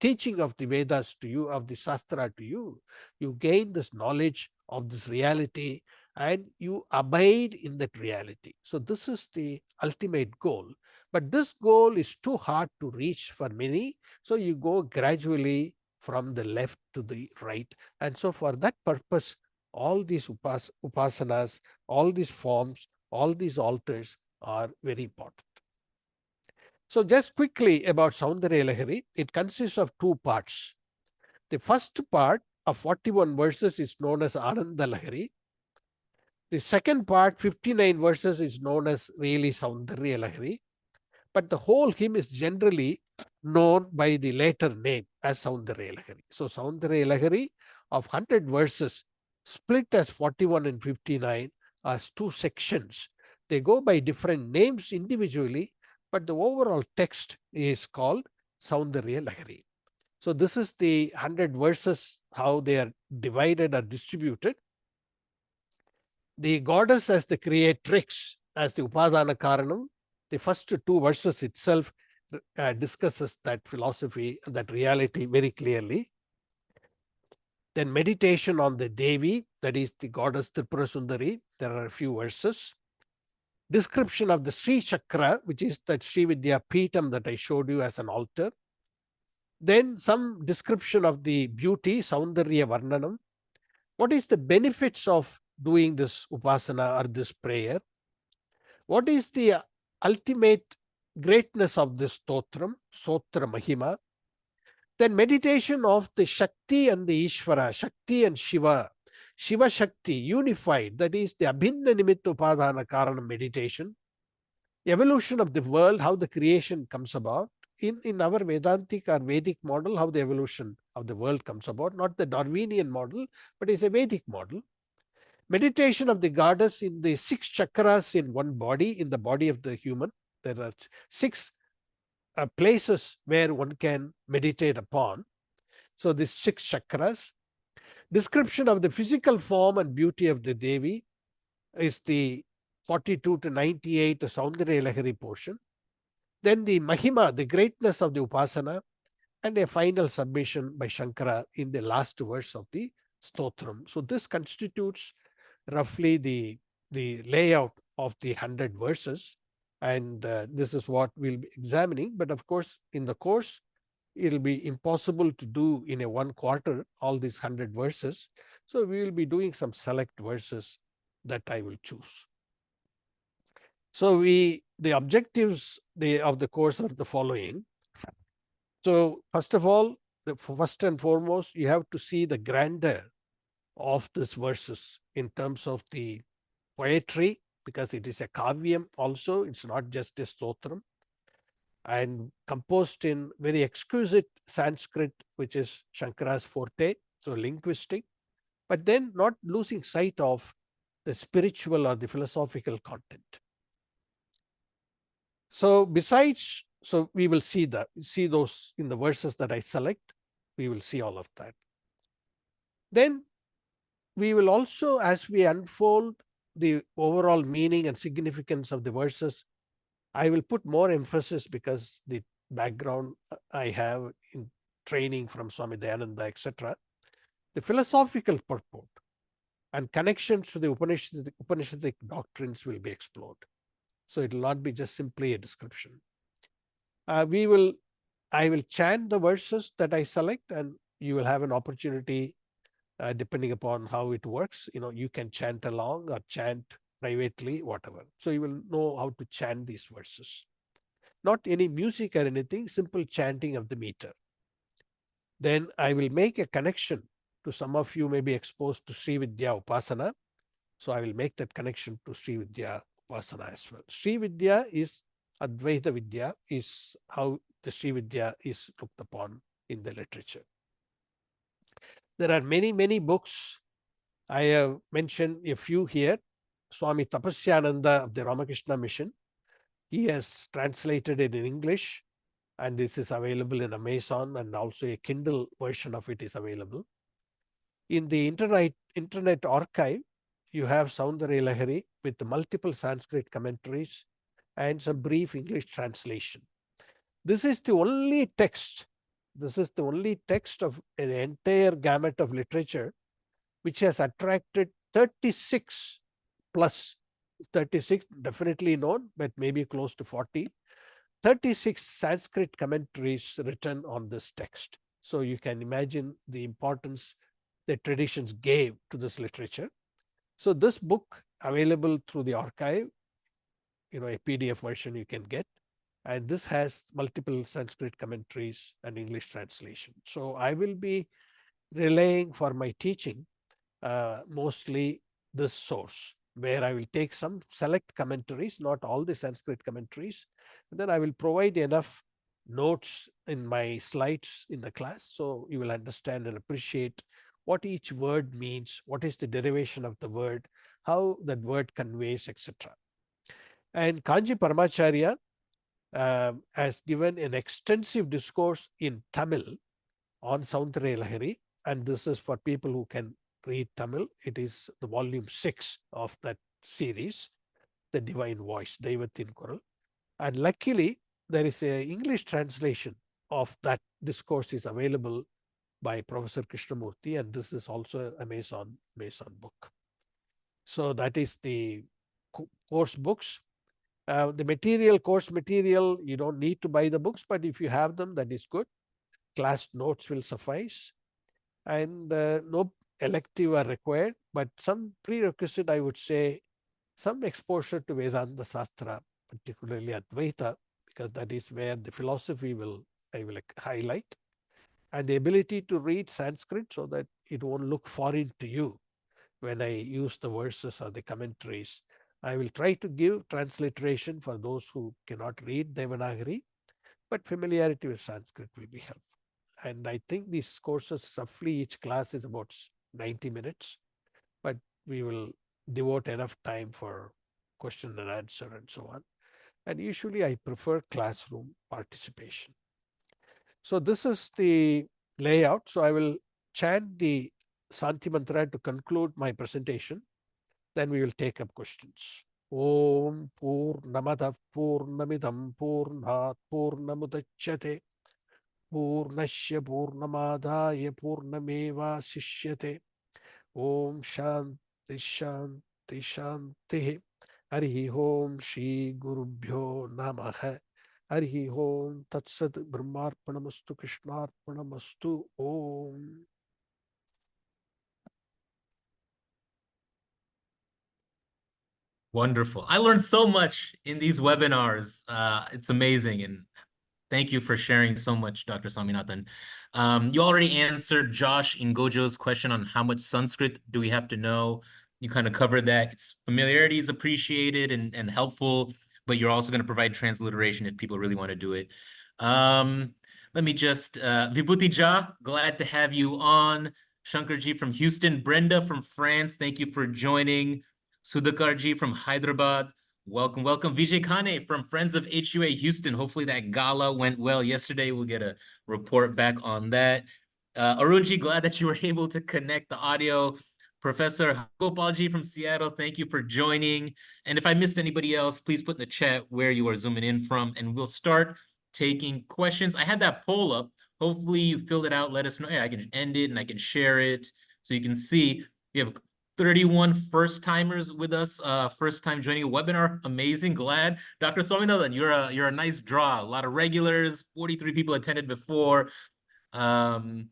teaching of the Vedas to you, of the Shastra to you, you gain this knowledge of this reality and you abide in that reality. So this is the ultimate goal. But this goal is too hard to reach for many. So you go gradually from the left to the right. And so for that purpose, all these upasanas, all these forms, all these altars are very important. So just quickly about Soundaryalahari, it consists of two parts. The first part of 41 verses is known as Anandalahari. The second part, 59 verses, is known as really Saundarya Lahari, but the whole hymn is generally known by the later name as Saundarya Lahari. So Saundarya Lahari of 100 verses split as 41 and 59 as two sections. They go by different names individually, but the overall text is called Saundarya Lahari. So this is the 100 verses, how they are divided or distributed. The goddess as the creatrix, as the Upadana Karanam, the first two verses itself discusses that philosophy, that reality very clearly. Then meditation on the Devi, that is the goddess Tripura Sundari, there are a few verses. Description of the Sri Chakra, which is that Sri Vidya Peetam that I showed you as an altar. Then some description of the beauty, Saundarya Varnanam. What is the benefits of doing this upasana or this prayer? What is the ultimate greatness of this stotram, Sotra Mahima? Then meditation of the Shakti and the Ishvara, Shakti and Shiva, Shiva Shakti unified, that is the Abhinna Nimitta Upadana Karana meditation. Evolution of the world, how the creation comes about. In our Vedantic or Vedic model, how the evolution of the world comes about, not the Darwinian model, but it's a Vedic model. Meditation of the goddess in the 6 chakras in one body, in the body of the human. There are 6 places where one can meditate upon. So these 6 chakras. Description of the physical form and beauty of the Devi is the 42 to 98 Saundarya Lahari portion. Then the Mahima, the greatness of the Upasana, and a final submission by Shankara in the last verse of the Stotram. So this constitutes roughly the layout of the 100 verses, and this is what we'll be examining. But of course, in the course, it'll be impossible to do in a 1 quarter all these 100 verses. So we will be doing some select verses that I will choose. So the objectives of the course are the following. So first of all, first and foremost, you have to see the grandeur of these verses in terms of the poetry, because it is a kavyam also, it's not just a stotram, and composed in very exquisite Sanskrit, which is Shankara's forte, so linguistic, but then not losing sight of the spiritual or the philosophical content. So besides, so we will see those in the verses that I select, we will see all of that. Then we will also, as we unfold the overall meaning and significance of the verses, I will put more emphasis, because the background I have in training from Swami Dayananda, etc., the philosophical purport and connections to the Upanishadic doctrines will be explored. So it will not be just simply a description. I will chant the verses that I select, and you will have an opportunity, depending upon how it works. You can chant along or chant privately, whatever. So you will know how to chant these verses. Not any music or anything, simple chanting of the meter. Then I will make a connection to some of you may be exposed to Sri Vidya Upasana. So I will make that connection to Sri Vidya Upasana as well. Sri Vidya is Advaita Vidya, is how the Sri Vidya is looked upon in the literature. There are many, many books. I have mentioned a few here. Swami Tapasyananda of the Ramakrishna Mission, he has translated it in English, and this is available in Amazon, and also a Kindle version of it is available. In the internet archive, you have Soundaryalaharii with multiple Sanskrit commentaries and some brief English translation. This is the only text. This is the only text of the entire gamut of literature which has attracted 36 plus 36 definitely known, but maybe close to 40, 36 Sanskrit commentaries written on this text. So you can imagine the importance the traditions gave to this literature. So this book available through the archive, a PDF version you can get, and this has multiple Sanskrit commentaries and English translation. So I will be relaying for my teaching mostly this source, where I will take some select commentaries, not all the Sanskrit commentaries, and then I will provide enough notes in my slides in the class so you will understand and appreciate what each word means, what is the derivation of the word, how that word conveys, etc. And Kanji Paramacharya has given an extensive discourse in Tamil on Soundaryalaharii, and this is for people who can read Tamil. It is the volume 6 of that series, The Divine Voice, Daivathin Kural. And luckily, there is an English translation of that discourse is available by Professor Krishnamurti, and this is also Amazon book. So that is the course books. The course material, you don't need to buy the books, but if you have them, that is good. Class notes will suffice, and no elective are required, but some prerequisite, I would say, some exposure to Vedanta Shastra, particularly Advaita, because that is where the philosophy I will highlight, and the ability to read Sanskrit so that it won't look foreign to you when I use the verses or the commentaries. I will try to give transliteration for those who cannot read Devanagari, but familiarity with Sanskrit will be helpful. And I think these courses, roughly each class is about 90 minutes, but we will devote enough time for question and answer and so on. And usually I prefer classroom participation. So this is the layout. So I will chant the Santi Mantra to conclude my presentation. Then we will take up questions. Om Purnamadav Purnamidam Purnat Purnamudachyate Purnasya Purnamadaya Purnameva Sishyate. Om Shanti Shanti Shanti. Harihi Om Shri Gurubhyo Namaha. Harihi Om Tatsat Brahmarpanamastu Krishnarpanamastu. Om. Wonderful. I learned so much in these webinars. It's amazing. And thank you for sharing so much, Dr. Swaminathan. You already answered Josh Ngojo's question on how much Sanskrit do we have to know. You kind of covered that. Its familiarity is appreciated and helpful, but you're also going to provide transliteration if people really want to do it. Let me just, Vibhuti Jha, glad to have you on. Shankarji from Houston. Brenda from France, thank you for joining. Sudhakarji from Hyderabad. Welcome, welcome. Vijay Khane from Friends of HUA Houston. Hopefully that gala went well yesterday. We'll get a report back on that. Arunji, glad that you were able to connect the audio. Professor Gopalji from Seattle, thank you for joining. And if I missed anybody else, please put in the chat where you are zooming in from, and we'll start taking questions. I had that poll up. Hopefully you filled it out. Let us know. Yeah, I can end it and I can share it so you can see. We have 31 first-timers with us, first time joining a webinar. Amazing, glad. Dr. Swaminathan, you're a nice draw. A lot of regulars, 43 people attended before. 12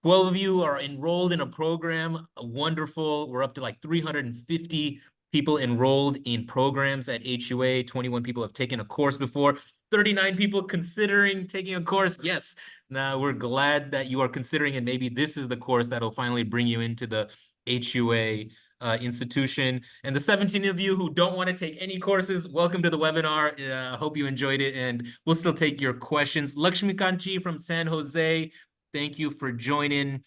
of you are enrolled in a program. Wonderful. We're up to like 350 people enrolled in programs at HUA. 21 people have taken a course before. 39 people considering taking a course. Yes, now we're glad that you are considering, and maybe this is the course that'll finally bring you into the HUA institution. And the 17 of you who don't want to take any courses, welcome to the webinar. I hope you enjoyed it, and we'll still take your questions. Lakshmikanji from San Jose, thank you for joining.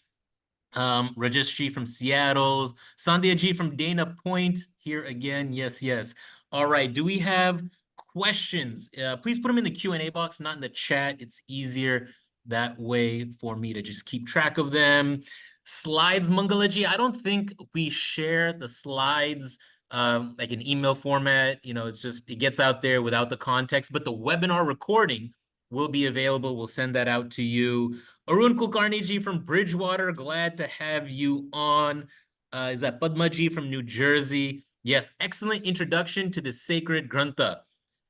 Rajesh G from Seattle, Sandhya G from Dana Point, here again. Yes, yes. All right, do we have questions? Please put them in the Q&A box, not in the chat. It's easier that way for me to just keep track of them. Slides, Mangalaji, I don't think we share the slides like in email format. You know, it's just, it gets out there without the context, but the webinar recording will be available. We'll send that out to you. Arun Kulkarni ji from Bridgewater, glad to have you on. Is that Padma ji from New Jersey? Yes, excellent introduction to the sacred Grantha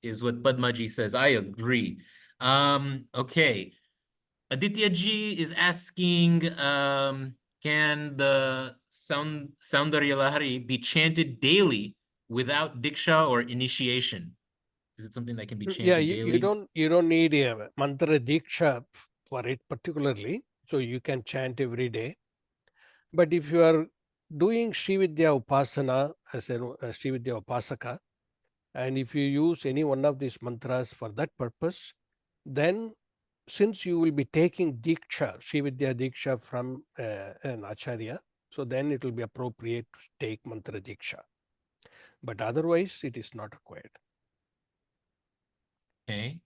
is what Padma ji says. I agree. Okay. Aditya ji is asking, can the Soundarya Lahari be chanted daily without diksha or initiation? Is it something that can be Yeah, chanted daily? you don't need a mantra diksha for it particularly, so you can chant every day. But if you are doing Srividya Upasana as a Srividya Upasaka, and if you use any one of these mantras for that purpose, then since you will be taking Diksha, Srividya Diksha from an Acharya, so then it will be appropriate to take Mantra Diksha. But otherwise, it is not required. Okay.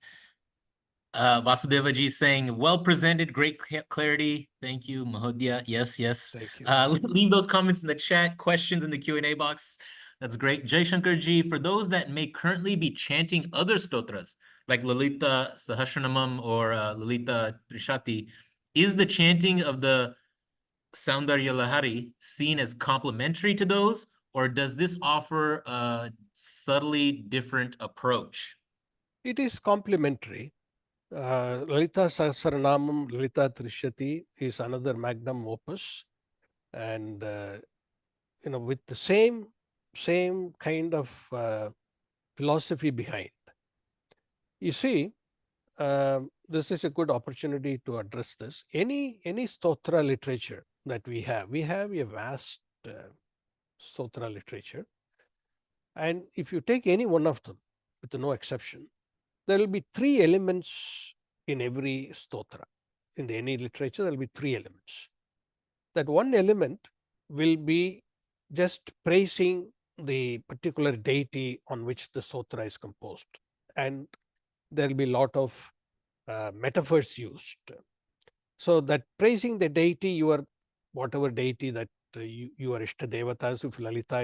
Vasudeva ji saying, well presented, great clarity. Thank you, Mahodya. Yes, yes. Thank you. Leave those comments in the chat, questions in the Q&A box. That's great. Jai Shankar ji, for those that may currently be chanting other stotras, like Lalita Sahasranamam or Lalita Trishati, is the chanting of the Soundarya Lahari seen as complementary to those, or does this offer a subtly different approach? It is complementary. Lalita Sahasranamam, Lalita Trishati is another magnum opus, and with the same kind of philosophy behind. You see, this is a good opportunity to address this. Any stotra literature that we have a vast stotra literature, and if you take any one of them, with no exception, there will be three elements in every stotra. In any literature, there will be three elements. That one element will be just praising the particular deity on which the stotra is composed, and there will be a lot of metaphors used. So that praising the deity, whatever deity that you are Ishta Devatas, if Lalita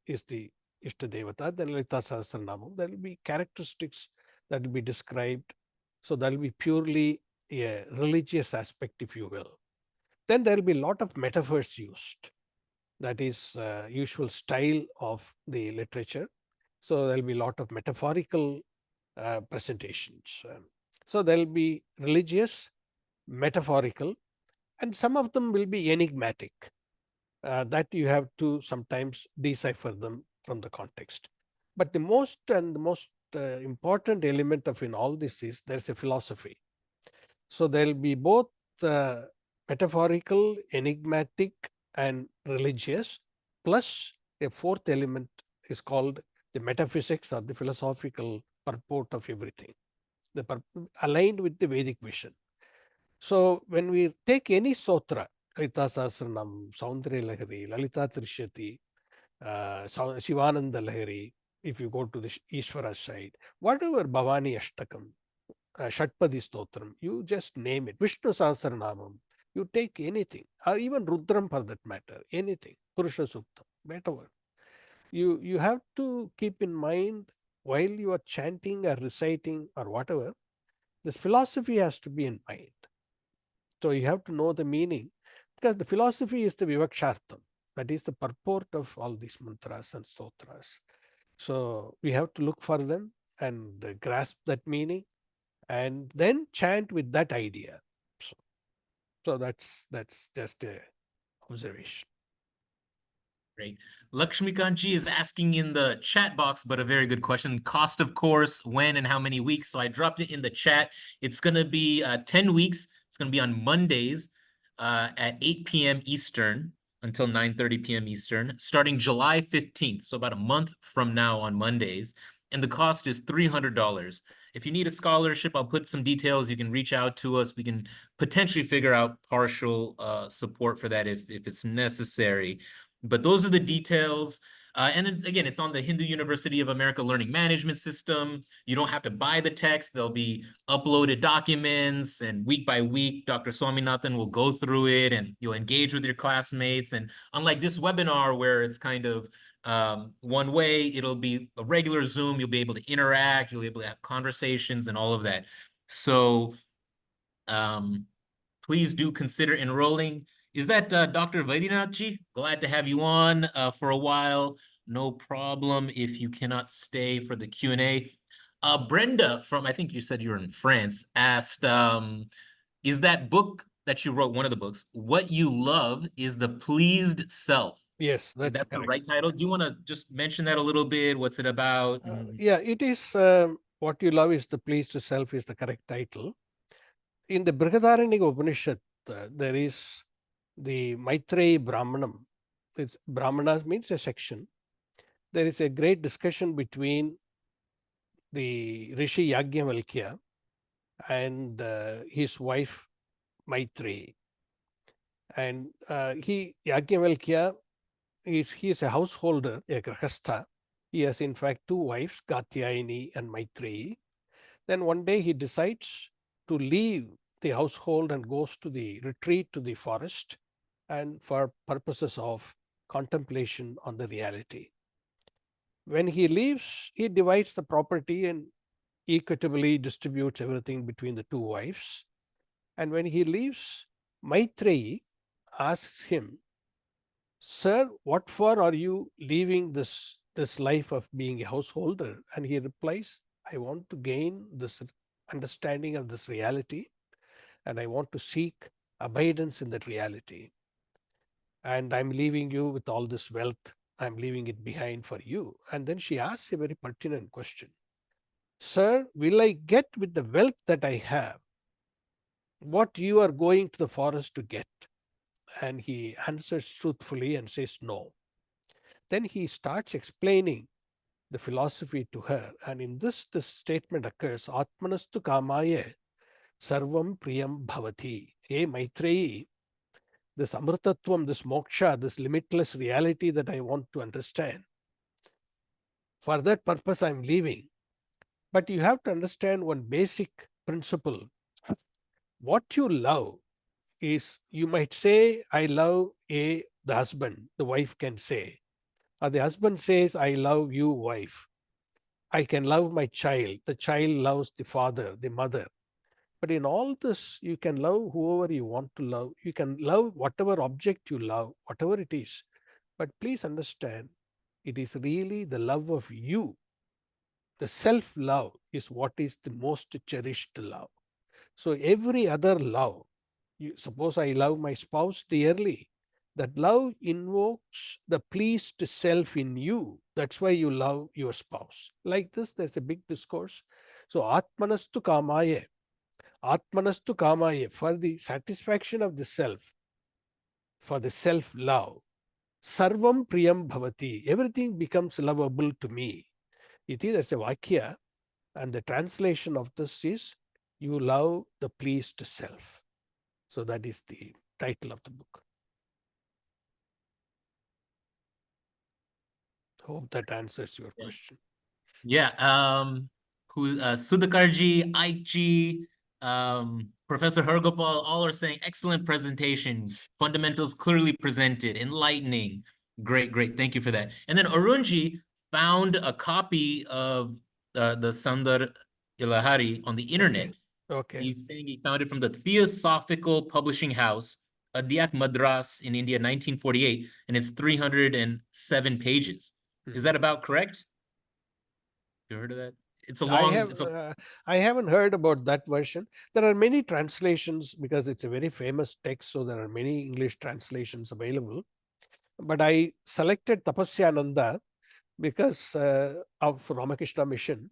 is the Ishta Devata, then Lalita Sahasranamam, there will be characteristics that will be described. So that will be purely a religious aspect, if you will. Then there will be a lot of metaphors used. That is usual style of the literature. So there will be a lot of metaphorical presentations. So there will be religious, metaphorical, and some of them will be enigmatic. That you have to sometimes decipher them from the context. But the most important element of in all this is there's a philosophy. So there will be both metaphorical, enigmatic, and religious, plus a fourth element is called the metaphysics or the philosophical purport of everything, aligned with the Vedic vision. So when we take any stotra, Lalita Sahasranam, Soundaryalaharii, Lalita Trishati, Shivananda Lahari, if you go to the Ishvara side, whatever Bhavani Ashtakam, Shatpadi Stotram, you just name it, Vishnu Sahasranamam, you take anything, or even Rudram for that matter, anything, Purusha Suktam, whatever. You have to keep in mind while you are chanting or reciting or whatever, this philosophy has to be in mind. So you have to know the meaning, because the philosophy is the Vivakshartham. That is the purport of all these mantras and stotras. So we have to look for them and grasp that meaning, and then chant with that idea. So that's just a observation. Great. Lakshmikanji is asking in the chat box, but a very good question. Cost of course, when and how many weeks? So I dropped it in the chat. It's going to be 10 weeks. It's going to be on Mondays at 8 p.m. Eastern until 9:30 p.m. Eastern, starting July 15th. So about a month from now on Mondays. And the cost is $300. If you need a scholarship, I'll put some details. You can reach out to us. We can potentially figure out partial support for that if it's necessary. But those are the details. And then, again, it's on the Hindu University of America Learning Management System. You don't have to buy the text. There'll be uploaded documents, and week by week, Dr. Swaminathan will go through it, and you'll engage with your classmates. And unlike this webinar where it's kind of one way, it'll be a regular Zoom. You'll be able to interact. You'll be able to have conversations and all of that. So please do consider enrolling. Is that Dr. Vaidinathji? Glad to have you on for a while. No problem if you cannot stay for the Q&A. Brenda from, I think you said you're in France, asked, is that book that you wrote, one of the books, What You Love is the Pleased Self? Yes, that's That's the correct. right title. Do you want to just mention that a little bit? What's it about? Yeah, it is What You Love is the Pleased Self is the correct title. In the Brihadaranyaka Upanishad, there is the Maitreyi Brahmanam. It's, Brahmanas means a section. There is a great discussion between the Rishi Yajnavalkya and his wife Maitreyi. And Yajnavalkya, he is a householder, a grahastha. He has in fact two wives, Katyayani and Maitreyi. Then one day he decides to leave the household and goes to the retreat to the forest, and for purposes of contemplation on the reality. When he leaves, he divides the property and equitably distributes everything between the two wives. And when he leaves, Maitreyi asks him, "Sir, what for are you leaving this life of being a householder?" And he replies, "I want to gain this understanding of this reality, and I want to seek abidance in that reality. And I'm leaving you with all this wealth. I'm leaving it behind for you." And then she asks a very pertinent question: "Sir, will I get with the wealth that I have what you are going to the forest to get?" And he answers truthfully and says no. Then he starts explaining the philosophy to her. And in this statement occurs, Atmanastu Kamaya Sarvam Priyam Bhavati. Hey Maitreyi, this Amrtatvam, this moksha, this limitless reality that I want to understand, for that purpose I'm leaving. But you have to understand one basic principle. What you love is, you might say, I love the husband, the wife can say. Or the husband says, I love you, wife. I can love my child. The child loves the father, the mother. But in all this, you can love whoever you want to love. You can love whatever object you love, whatever it is. But please understand, it is really the love of you. The self-love is what is the most cherished love. So every other love, suppose I love my spouse dearly, that love invokes the pleased self in you. That's why you love your spouse. Like this, there's a big discourse. So Atmanastu Kamaya, Atmanastu Kamaya, for the satisfaction of the self, for the self-love, Sarvam Priyam Bhavati, everything becomes lovable to me. It is as a Vakya, and the translation of this is, you love the pleased self. So that is the title of the book. Hope that answers your question. Yeah. Sudhakarji, Aikji, Professor Hergopal, all are saying excellent presentation. Fundamentals clearly presented, enlightening. Great, great. Thank you for that. And then Arunji found a copy of the Saundarya Lahari on the internet. Okay. He's saying he found it from the Theosophical Publishing House, Adyak Madras in India, 1948, and it's 307 pages. Is that about correct? You heard of that? It's a long. I haven't heard about that version. There are many translations because it's a very famous text, so there are many English translations available. But I selected Tapasyananda because of Ramakrishna Mission.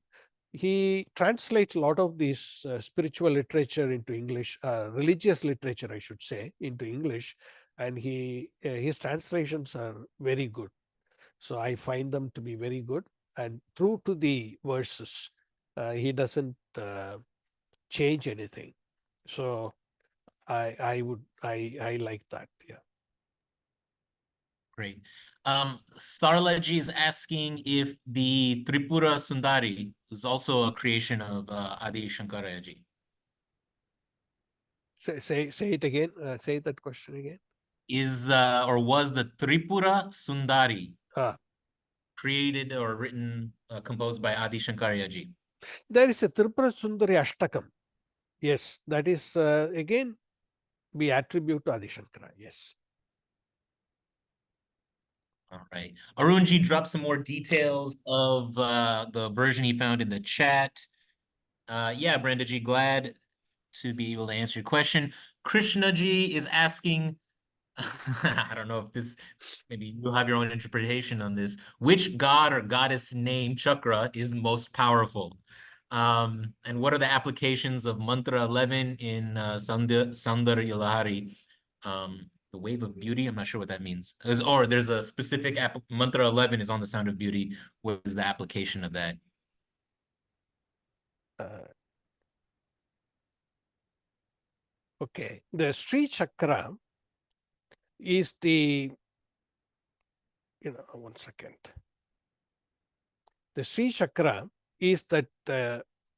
He translates a lot of these spiritual literature into English, religious literature, I should say, into English, and his translations are very good. So I find them to be very good and true to the verses. He doesn't change anything. So I like that. Yeah. Great. Sarlaji is asking if the Tripura Sundari is also a creation of Adi Shankaracharya. Say it again. Say that question again. Is or was the Tripura Sundari Ah, created or written, composed by Adi Shankaracharya? there is a Tripura Sundari Ashtakam. Yes, that is again we attribute to Adi Shankara. Yes. All right. Arunji dropped some more details of the version he found in the chat. Yeah, Brenda G, glad to be able to answer your question. Krishna G is asking, I don't know if this, maybe you'll have your own interpretation on this. Which god or goddess name chakra is most powerful? And what are the applications of mantra 11 in Soundarya Lahari? The wave of beauty, I'm not sure what that means. Or there's a specific mantra 11 is on the sound of beauty. What is the application of that? Okay. The Sri Chakra is the, one second. The Sri Chakra is that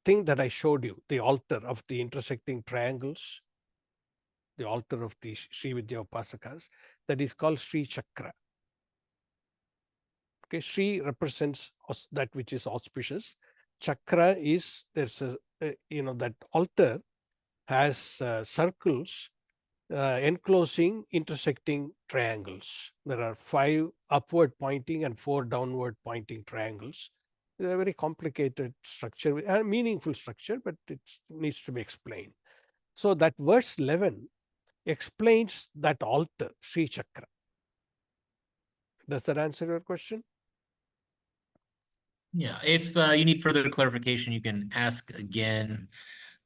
thing that I showed you, the altar of the intersecting triangles, the altar of the Sri Vidya Upasakas, that is called Sri Chakra. Okay, Sri represents that which is auspicious. Chakra is, there's a, that altar has circles enclosing intersecting triangles. There are 5 upward pointing and 4 downward pointing triangles. It's a very complicated structure, a meaningful structure, but it needs to be explained. So that verse 11 explains that altar, Sri Chakra. Does that answer your question? Yeah, if you need further clarification, you can ask again.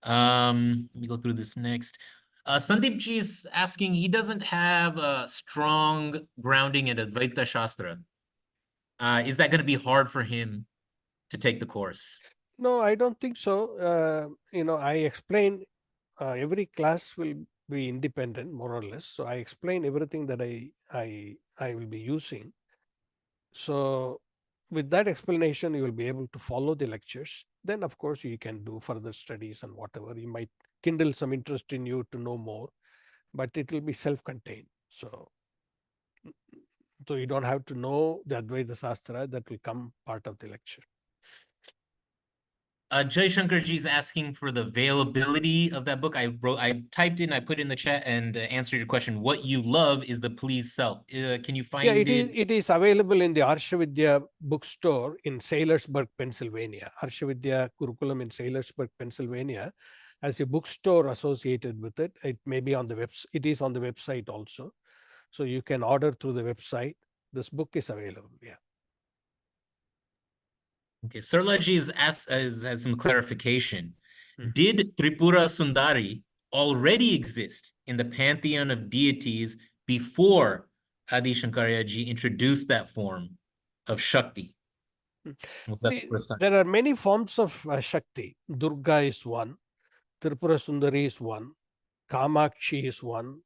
Let me go through this next. Sandeep Ji is asking, he doesn't have a strong grounding in Advaita Shastra. Is that going to be hard for him to take the course? No, I don't think so. I explain every class will be independent, more or less. So I explain everything that I will be using. So with that explanation, you will be able to follow the lectures. Then, of course, you can do further studies and whatever. You might kindle some interest in you to know more, but it will be self-contained. So you don't have to know the Advaita Shastra. That will come part of the lecture. Jay Shankar Ji is asking for the availability of that book. I typed in, I put in the chat and answered your question. What you love is the please self. Can you find it? It is available in the Arshavidya bookstore in Saylorsburg, Pennsylvania. Arshavidya Kurukulam in Saylorsburg, Pennsylvania has a bookstore associated with it. It may be on the website. It is on the website also. So you can order through the website. This book is available. Yeah. Okay, Sarlaji has some clarification. Mm. Did Tripura Sundari already exist in the pantheon of deities before Adi Shankaracharya introduced that form of Shakti? There are many forms of Shakti. Durga is one. Tripura Sundari is one. Kamakshi is one.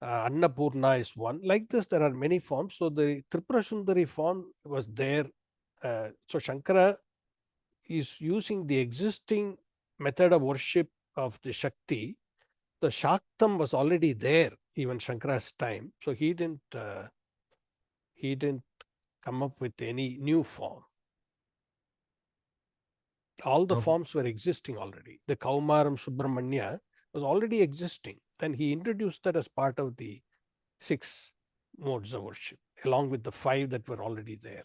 Annapurna is one. Like this, there are many forms. So the Tripura Sundari form was there. So Shankara is using the existing method of worship of the Shakti. The Shaktam was already there even Shankara's time. So he didn't come up with any new form. All the forms were existing already. The Kaumaram Subramanya was already existing. Then he introduced that as part of the 6 modes of worship, along with the 5 that were already there.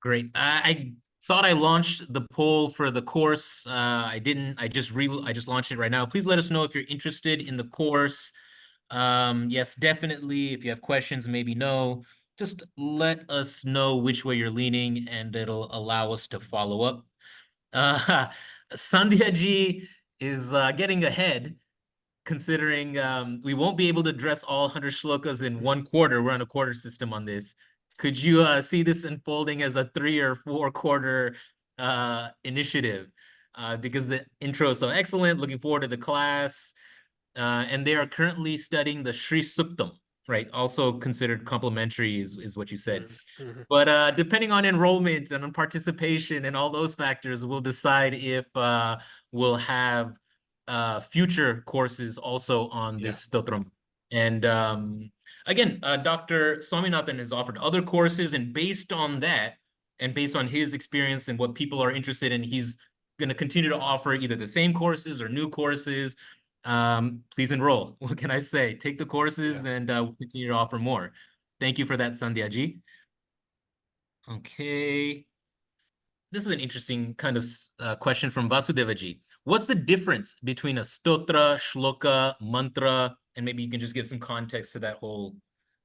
Great. I thought I launched the poll for the course. I didn't. I just launched it right now. Please let us know if you're interested in the course. Yes, definitely. If you have questions, maybe no. Just let us know which way you're leaning, and it'll allow us to follow up. Sandhya ji is getting ahead, considering we won't be able to address all 100 shlokas in one quarter. We're on a quarter system on this. Could you see this unfolding as a 3 or 4 quarter initiative? Because the intro is so excellent. Looking forward to the class. And they are currently studying the Sri Suktam, right? Also considered complementary is what you said. Mm-hmm. But depending on enrollment and on participation and all those factors, we'll decide if we'll have future courses also on this stotram. And again, Dr. Swaminathan has offered other courses, and based on that, and based on his experience and what people are interested in, he's going to continue to offer either the same courses or new courses. Please enroll. What can I say? Take the courses, and we'll continue to offer more. Thank you for that, Sandhya ji. Okay. This is an interesting kind of question from Vasudevaji. What's the difference between a stotra, shloka, mantra, and maybe you can just give some context to that whole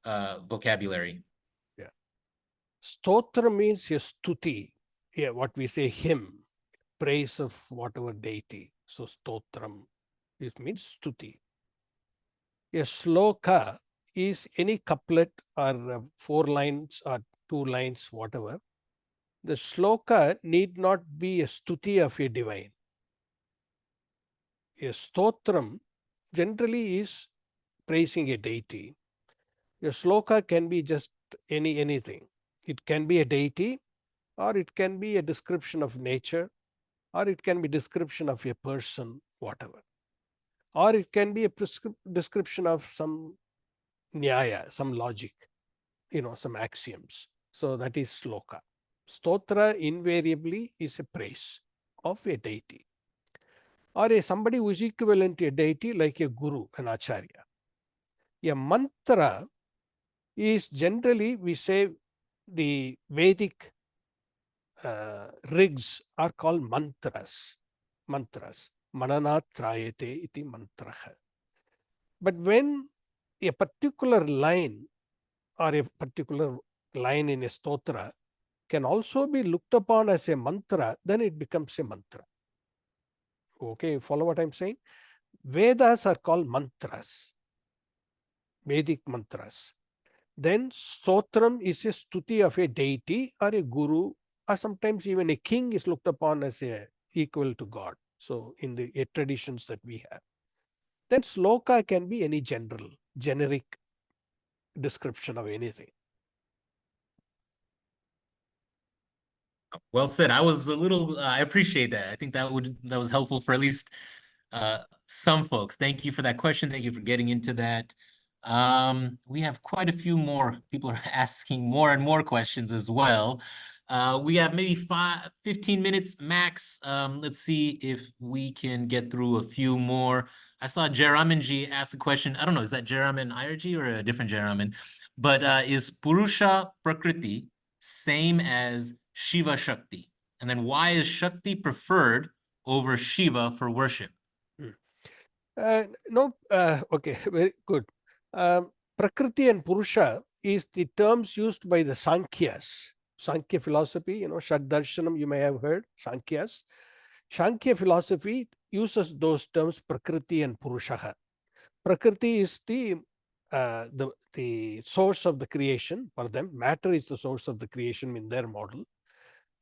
vocabulary. Yeah. Stotra means a stuti. Yeah, what we say hymn, praise of whatever deity. So stotram, it means stuti. A shloka is any couplet or 4 lines or 2 lines, whatever. The shloka need not be a stuti of a divine. A stotram generally is praising a deity. A shloka can be just anything. It can be a deity, or it can be a description of nature, or it can be description of a person, whatever. Or it can be a description of some nyaya, some logic, some axioms. So that is sloka. Stotra invariably is a praise of a deity, or somebody who is equivalent to a deity like a guru, an acharya. A mantra is generally, we say, the Vedic rigs are called mantras. Mantras. Mananat trayate iti mantraha. But when a particular line or a particular line in a stotra can also be looked upon as a mantra, then it becomes a mantra. Okay, follow what I'm saying? Vedas are called mantras, Vedic mantras. Then stotram is a stuti of a deity or a guru, or sometimes even a king is looked upon as a equal to God. So in the traditions that we have. Then sloka can be any generic description of anything. Well said. I was a little, I appreciate that. I think that was helpful for at least some folks. Thank you for that question. Thank you for getting into that. We have quite a few more. People are asking more and more questions as well. We have maybe 15 minutes max. Let's see if we can get through a few more. I saw Jaramanji ask a question. I don't know, is that Jaraman Ayerji or a different Jaraman? But is Purusha Prakriti same as Shiva Shakti? And then why is Shakti preferred over Shiva for worship? No, okay, very good. Prakriti and Purusha is the terms used by the Sankhyas. Sankhya philosophy, Shad Darshanam, you may have heard, Sankhyas. Sankhya philosophy uses those terms Prakriti and Purusha. Prakriti is the source of the creation for them. Matter is the source of the creation in their model.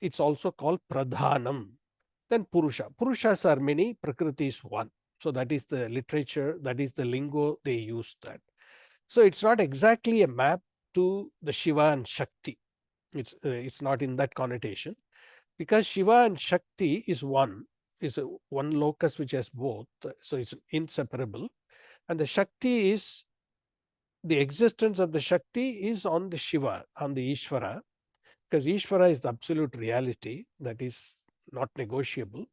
It's also called Pradhanam. Then Purusha. Purushas are many, Prakriti is one. So that is the literature, that is the lingo they use that. So it's not exactly a map to the Shiva and Shakti. It's not in that connotation, because Shiva and Shakti is one locus which has both. So it's inseparable. And the Shakti is, the existence of the Shakti is on the Shiva, on the Ishvara, because Ishvara is the absolute reality that is not negotiable.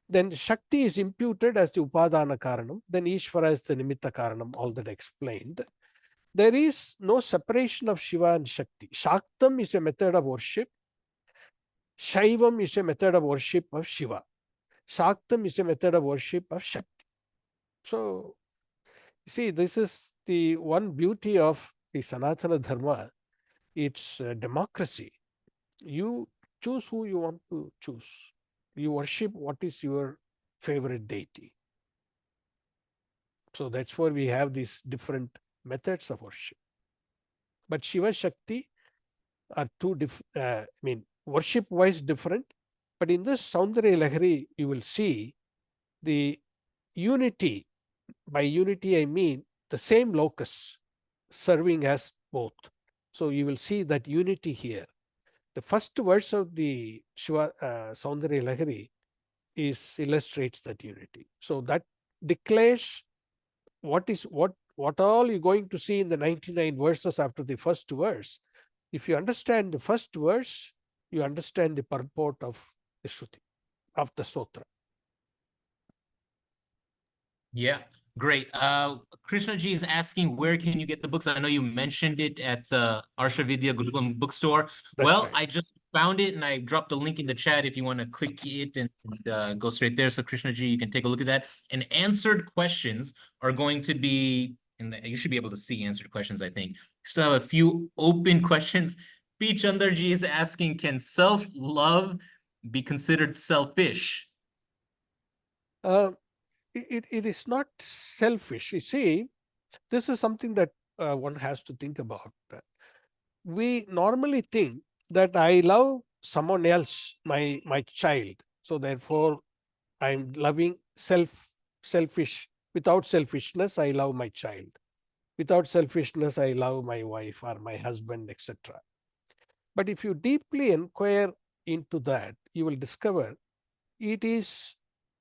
Then Shakti is imputed as the Upadana Karanam, then Ishvara is the Nimitta Karanam, all that explained. There is no separation of Shiva and Shakti. Shaktam is a method of worship. Shaivam is a method of worship of Shiva. Shaktam is a method of worship of Shakti. So See, this is the one beauty of the Sanatana Dharma. It's democracy. You choose who you want to choose. You worship what is your favorite deity. So that's why we have these different methods of worship. But Shiva Shakti are two I mean, worship wise different. But in this Soundarya Lahari, you will see the unity. By unity, I mean the same locus serving as both. So you will see that unity here. The first verse of the Shiva Soundarya Lahari illustrates that unity. So that declares what all you're going to see in the 99 verses after the first verse. If you understand the first verse, you understand the purport of the Shruti, of the Sutra. Yeah, great. Krishna Ji is asking, where can you get the books? I know you mentioned it at the Arsha Vidya Gurukulam bookstore. That's right. I just found it and I dropped a link in the chat if you want to click it and go straight there. So Krishna Ji, you can take a look at that. And answered questions are going to be, and you should be able to see answered questions, I think. Still have a few open questions. P. Chandar Ji is asking, can self-love be considered selfish? It is not selfish. You see, this is something that one has to think about. We normally think that I love someone else, my child. So therefore, I'm loving selfish. Without selfishness, I love my child. Without selfishness, I love my wife or my husband, etc. But if you deeply inquire into that, you will discover it is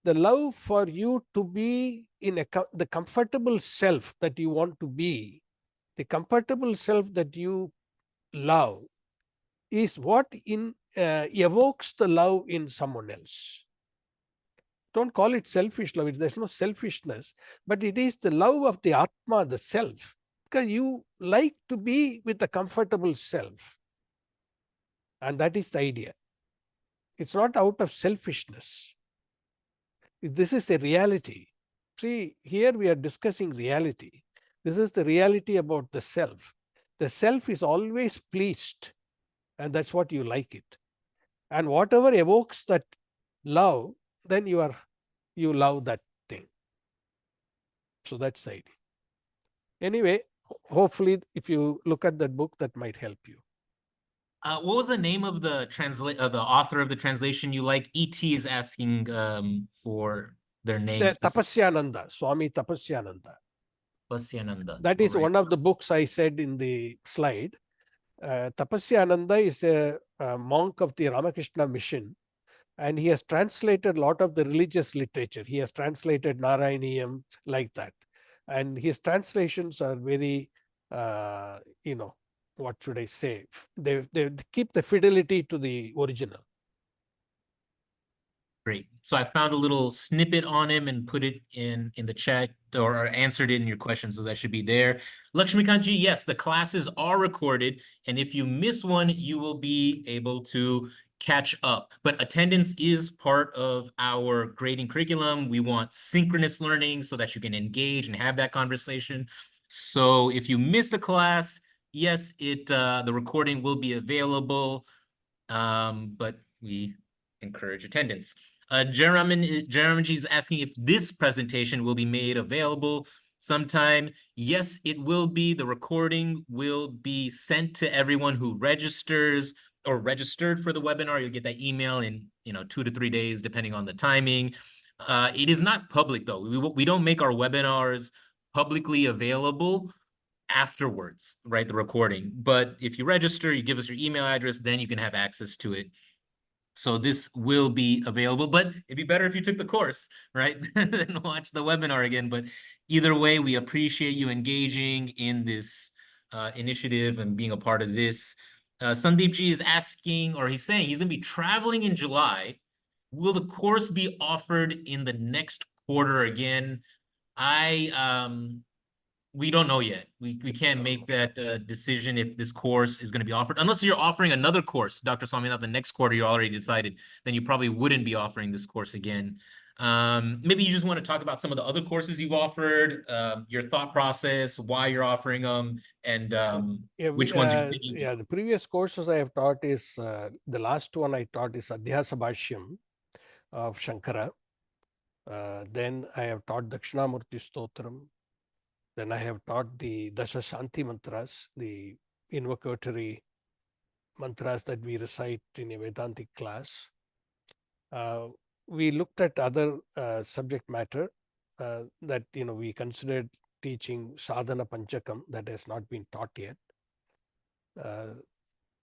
the love for you to be in the comfortable self that you want to be, the comfortable self that you love is what evokes the love in someone else. Don't call it selfish love. There's no selfishness, but it is the love of the Atma, the self, because you like to be with the comfortable self. And that is the idea. It's not out of selfishness. This is a reality. See, here we are discussing reality. This is the reality about the self. The self is always pleased, and that's what you like it. And whatever evokes that love, then you love that thing. So that's the idea. Anyway, hopefully, if you look at that book, that might help you. What was the name of the the author of the translation you like? ET is asking for their name. Tapasyananda, Swami Tapasyananda. Tapasyananda. That is one of the books I said in the slide. Tapasyananda is a monk of the Ramakrishna mission, and he has translated a lot of the religious literature. He has translated Narayaniyam like that. And his translations are very, what should I say? They keep the fidelity to the original. Great. So I found a little snippet on him and put it in the chat or answered it in your question. So that should be there. Lakshmikanji, yes, the classes are recorded. And if you miss one, you will be able to catch up. But attendance is part of our grading curriculum. We want synchronous learning so that you can engage and have that conversation. So if you miss a class, yes, the recording will be available. But we encourage attendance. Jeremy is asking if this presentation will be made available sometime. Yes, it will be. The recording will be sent to everyone who registers or registered for the webinar. You'll get that email in 2 to 3 days, depending on the timing. It is not public, though. We don't make our webinars publicly available afterwards, right? The recording. But if you register, you give us your email address, then you can have access to it. So this will be available, but it'd be better if you took the course, right? Than watch the webinar again. But either way, we appreciate you engaging in this initiative and being a part of this. Sandeep Ji is asking, or he's saying he's going to be traveling in July. Will the course be offered in the next quarter again? We don't know yet. We can't make that decision if this course is going to be offered. Unless you're offering another course, Dr. Swaminathan, the next quarter you already decided, then you probably wouldn't be offering this course again. Maybe you just want to talk about some of the other courses you've offered, your thought process, why you're offering them, and Yeah, which ones you're thinking. yeah, the previous courses I have taught is the last one I taught is Adhyasabhashyam of Shankara. Then I have taught Dakshinamurti Stotram. Then I have taught the Dasha Shanti mantras, the invocatory mantras that we recite in a Vedantic class. We looked at other subject matter that we considered teaching sadhana panchakam that has not been taught yet.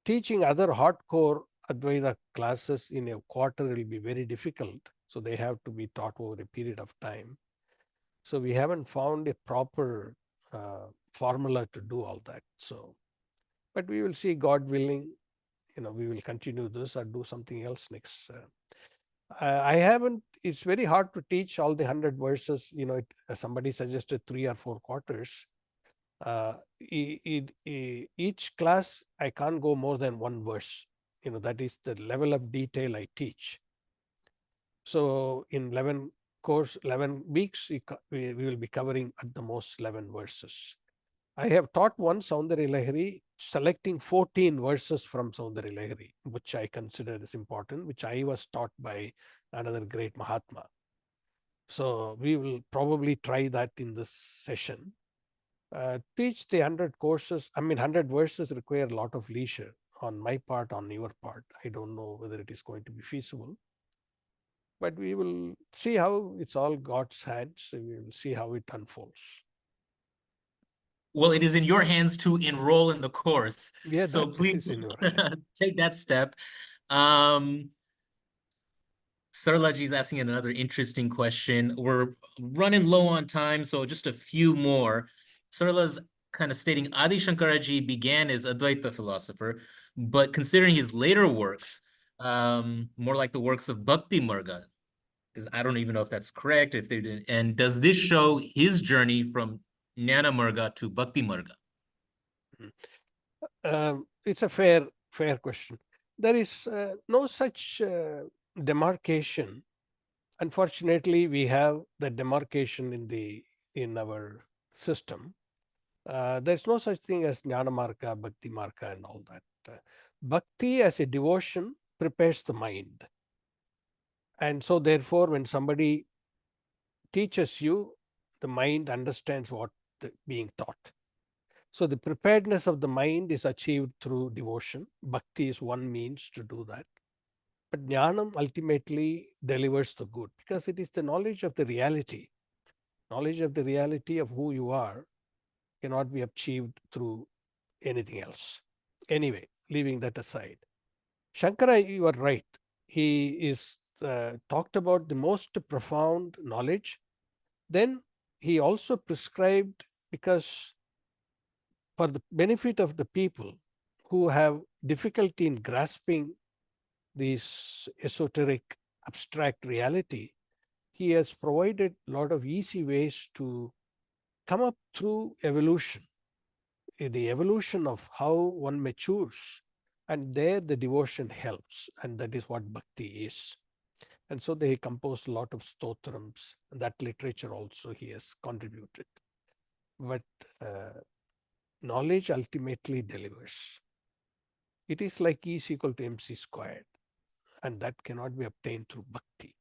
Teaching other hardcore Advaita classes in a quarter will be very difficult, so they have to be taught over a period of time. So we haven't found a proper formula to do all that. So, but we will see, God willing, we will continue this or do something else next. I haven't, it's very hard to teach all the 100 verses. Somebody suggested 3 or 4 quarters. Each class, I can't go more than 1 verse. That is the level of detail I teach. So in 11 weeks, we will be covering at the most 11 verses. I have taught one Soundaryalaharii, selecting 14 verses from Soundaryalaharii, which I consider is important, which I was taught by another great Mahatma. So we will probably try that in this session. Teach the 100 courses, 100 verses require a lot of leisure on my part, on your part. I don't know whether it is going to be feasible. But we will see how it's all God's hands. So we will see how it unfolds. Well, it is in your hands to enroll in the course. Yeah, So that please is in your hand. take that step. Sarlaji is asking another interesting question. We're running low on time, so just a few more. Sarla's kind of stating Adi Shankaracharya began as Advaita philosopher, but considering his later works, more like the works of Bhakti Marga, because I don't even know if that's correct. If they didn't, and does this show his journey from Jnana Marga to Bhakti Marga? It's a fair question. There is no such demarcation. Unfortunately, we have the demarcation in our system. There's no such thing as Jnana Marga, Bhakti Marga, and all that. Bhakti as a devotion prepares the mind. And so therefore, when somebody teaches you, the mind understands what being taught. So the preparedness of the mind is achieved through devotion. Bhakti is one means to do that. But jnanam ultimately delivers the good, because it is the knowledge of the reality. Knowledge of the reality of who you are cannot be achieved through anything else. Anyway, leaving that aside, Shankara, you are right. He is talked about the most profound knowledge. Then he also prescribed, because for the benefit of the people who have difficulty in grasping this esoteric abstract reality, he has provided a lot of easy ways to come up through evolution, the evolution of how one matures. And there the devotion helps, and that is what bhakti is. And so they composed a lot of stotrams, and that literature also he has contributed. But knowledge ultimately delivers. It is like E is equal to mc squared, and that cannot be obtained through bhakti.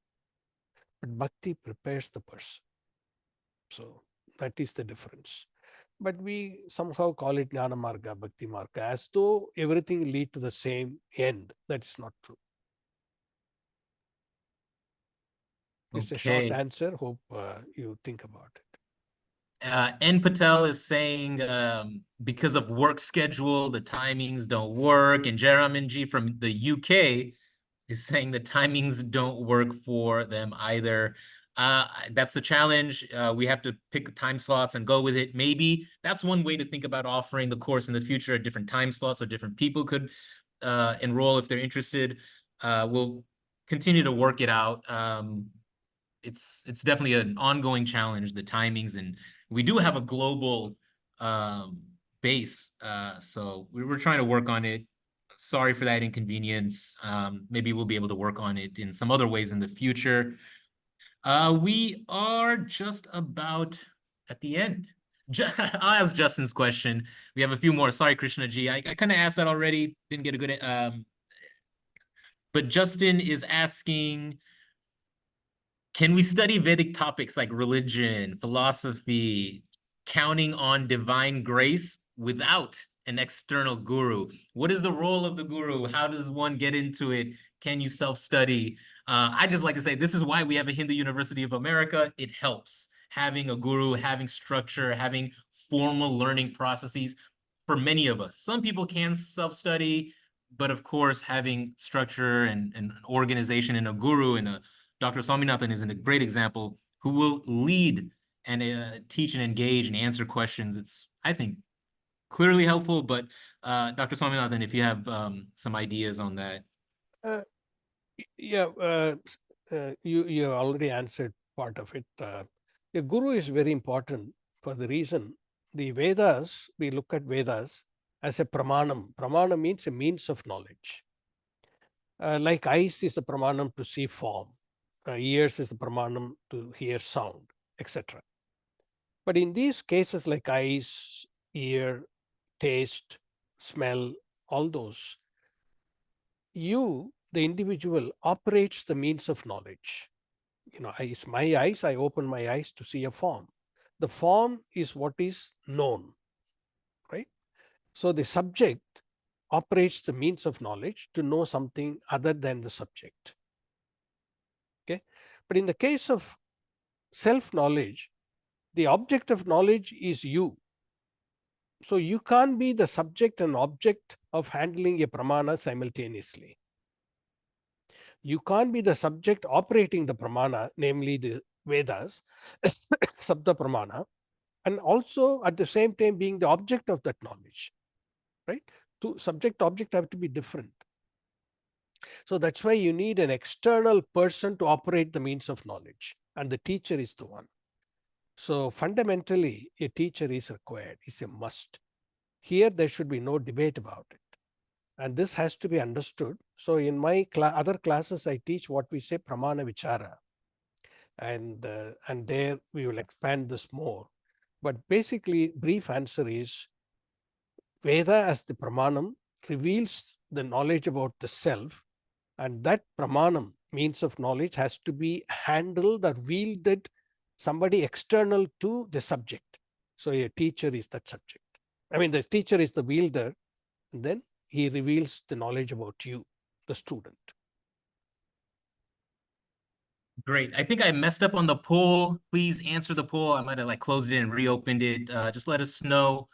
But bhakti prepares the person. So that is the difference. But we somehow call it Jnana Marga, Bhakti Marga, as though everything lead to the same end. That is not true. It's a short Okay. answer. Hope you think about it. N Patel is saying because of work schedule, the timings don't work. And Jaramanji from the UK is saying the timings don't work for them either. That's the challenge. We have to pick time slots and go with it. Maybe that's one way to think about offering the course in the future at different time slots, so different people could enroll if they're interested. We'll continue to work it out. It's definitely an ongoing challenge, the timings, and we do have a global base. So we're trying to work on it. Sorry for that inconvenience. Maybe we'll be able to work on it in some other ways in the future. We are just about at the end. I'll ask Justin's question. We have a few more. Sorry, Krishna Ji. I kind of asked that already. Didn't get a good but Justin is asking, can we study Vedic topics like religion, philosophy, counting on divine grace without an external guru? What is the role of the guru? How does one get into it? Can you self-study? I just like to say, this is why we have a Hindu University of America. It helps having a guru, having structure, having formal learning processes for many of us. Some people can self-study, but of course, having structure and an organization and a guru and a Dr. Swaminathan is a great example who will lead and teach and engage and answer questions. It's, I think, clearly helpful, but Dr. Swaminathan, if you have some ideas on that. Yeah, you already answered part of it. The guru is very important for the reason the Vedas, we look at Vedas as a pramanam. Pramanam means a means of knowledge. Like eyes is a pramanam to see form, ears is a pramanam to hear sound, etc. But in these cases like eyes, ear, taste, smell, all those, the individual, operates the means of knowledge. My eyes, I open my eyes to see a form. The form is what is known, right? So the subject operates the means of knowledge to know something other than the subject. Okay. But in the case of self-knowledge, the object of knowledge is you. So you can't be the subject and object of handling a pramana simultaneously. You can't be the subject operating the pramana, namely the Vedas, Sabda Pramana, and also at the same time being the object of that knowledge, right? Subject object have to be different. So that's why you need an external person to operate the means of knowledge, and the teacher is the one. So fundamentally, a teacher is required, is a must. Here, there should be no debate about it. And this has to be understood. So in my other classes, I teach what we say pramana vichara. And there we will expand this more. But basically, brief answer is Veda as the pramanam reveals the knowledge about the self, and that pramanam, means of knowledge, has to be handled or wielded somebody external to the subject. So a teacher is that subject. I mean, the teacher is the wielder, and then he reveals the knowledge about you, the student. Great. I think I messed up on the poll. Please answer the poll. I might have closed it and reopened it. Just let us know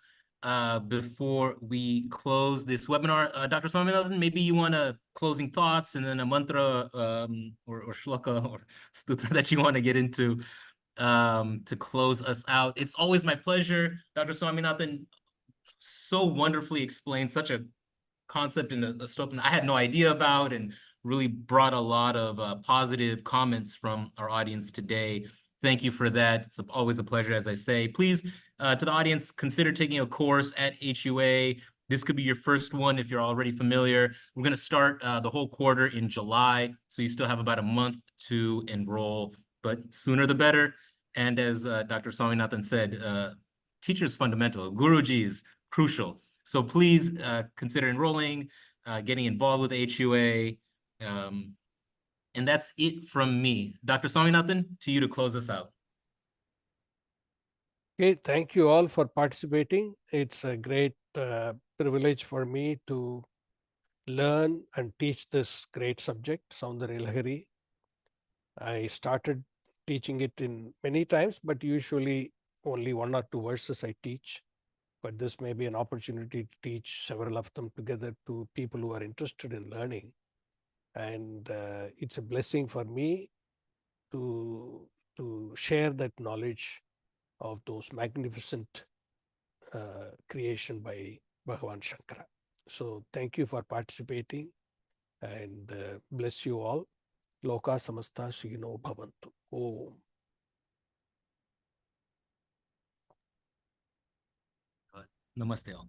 before we close this webinar. Dr. Swaminathan, maybe you want closing thoughts and then a mantra or shloka or stutra that you want to get into to close us out. It's always my pleasure. Dr. Swaminathan so wonderfully explained such a concept and a stuff I had no idea about, and really brought a lot of positive comments from our audience today. Thank you for that. It's always a pleasure, as I say. Please, to the audience, consider taking a course at HUA. This could be your first one if you're already familiar. We're going to start the whole quarter in July, so you still have about a month to enroll, but sooner the better. And as Dr. Swaminathan said, teacher is fundamental. Guruji is crucial. So please consider enrolling, getting involved with HUA. And that's it from me. Dr. Swaminathan, to you to close us out. Okay, thank you all for participating. It's a great privilege for me to learn and teach this great subject, Soundaryalaharii. I started teaching it in many times, but usually only 1 or 2 verses I teach. But this may be an opportunity to teach several of them together to people who are interested in learning. And it's a blessing for me to share that knowledge of those magnificent creation by Bhagavan Shankara. So thank you for participating, and bless you all. Loka samasta sukhino bhavantu. Om. Namaste all.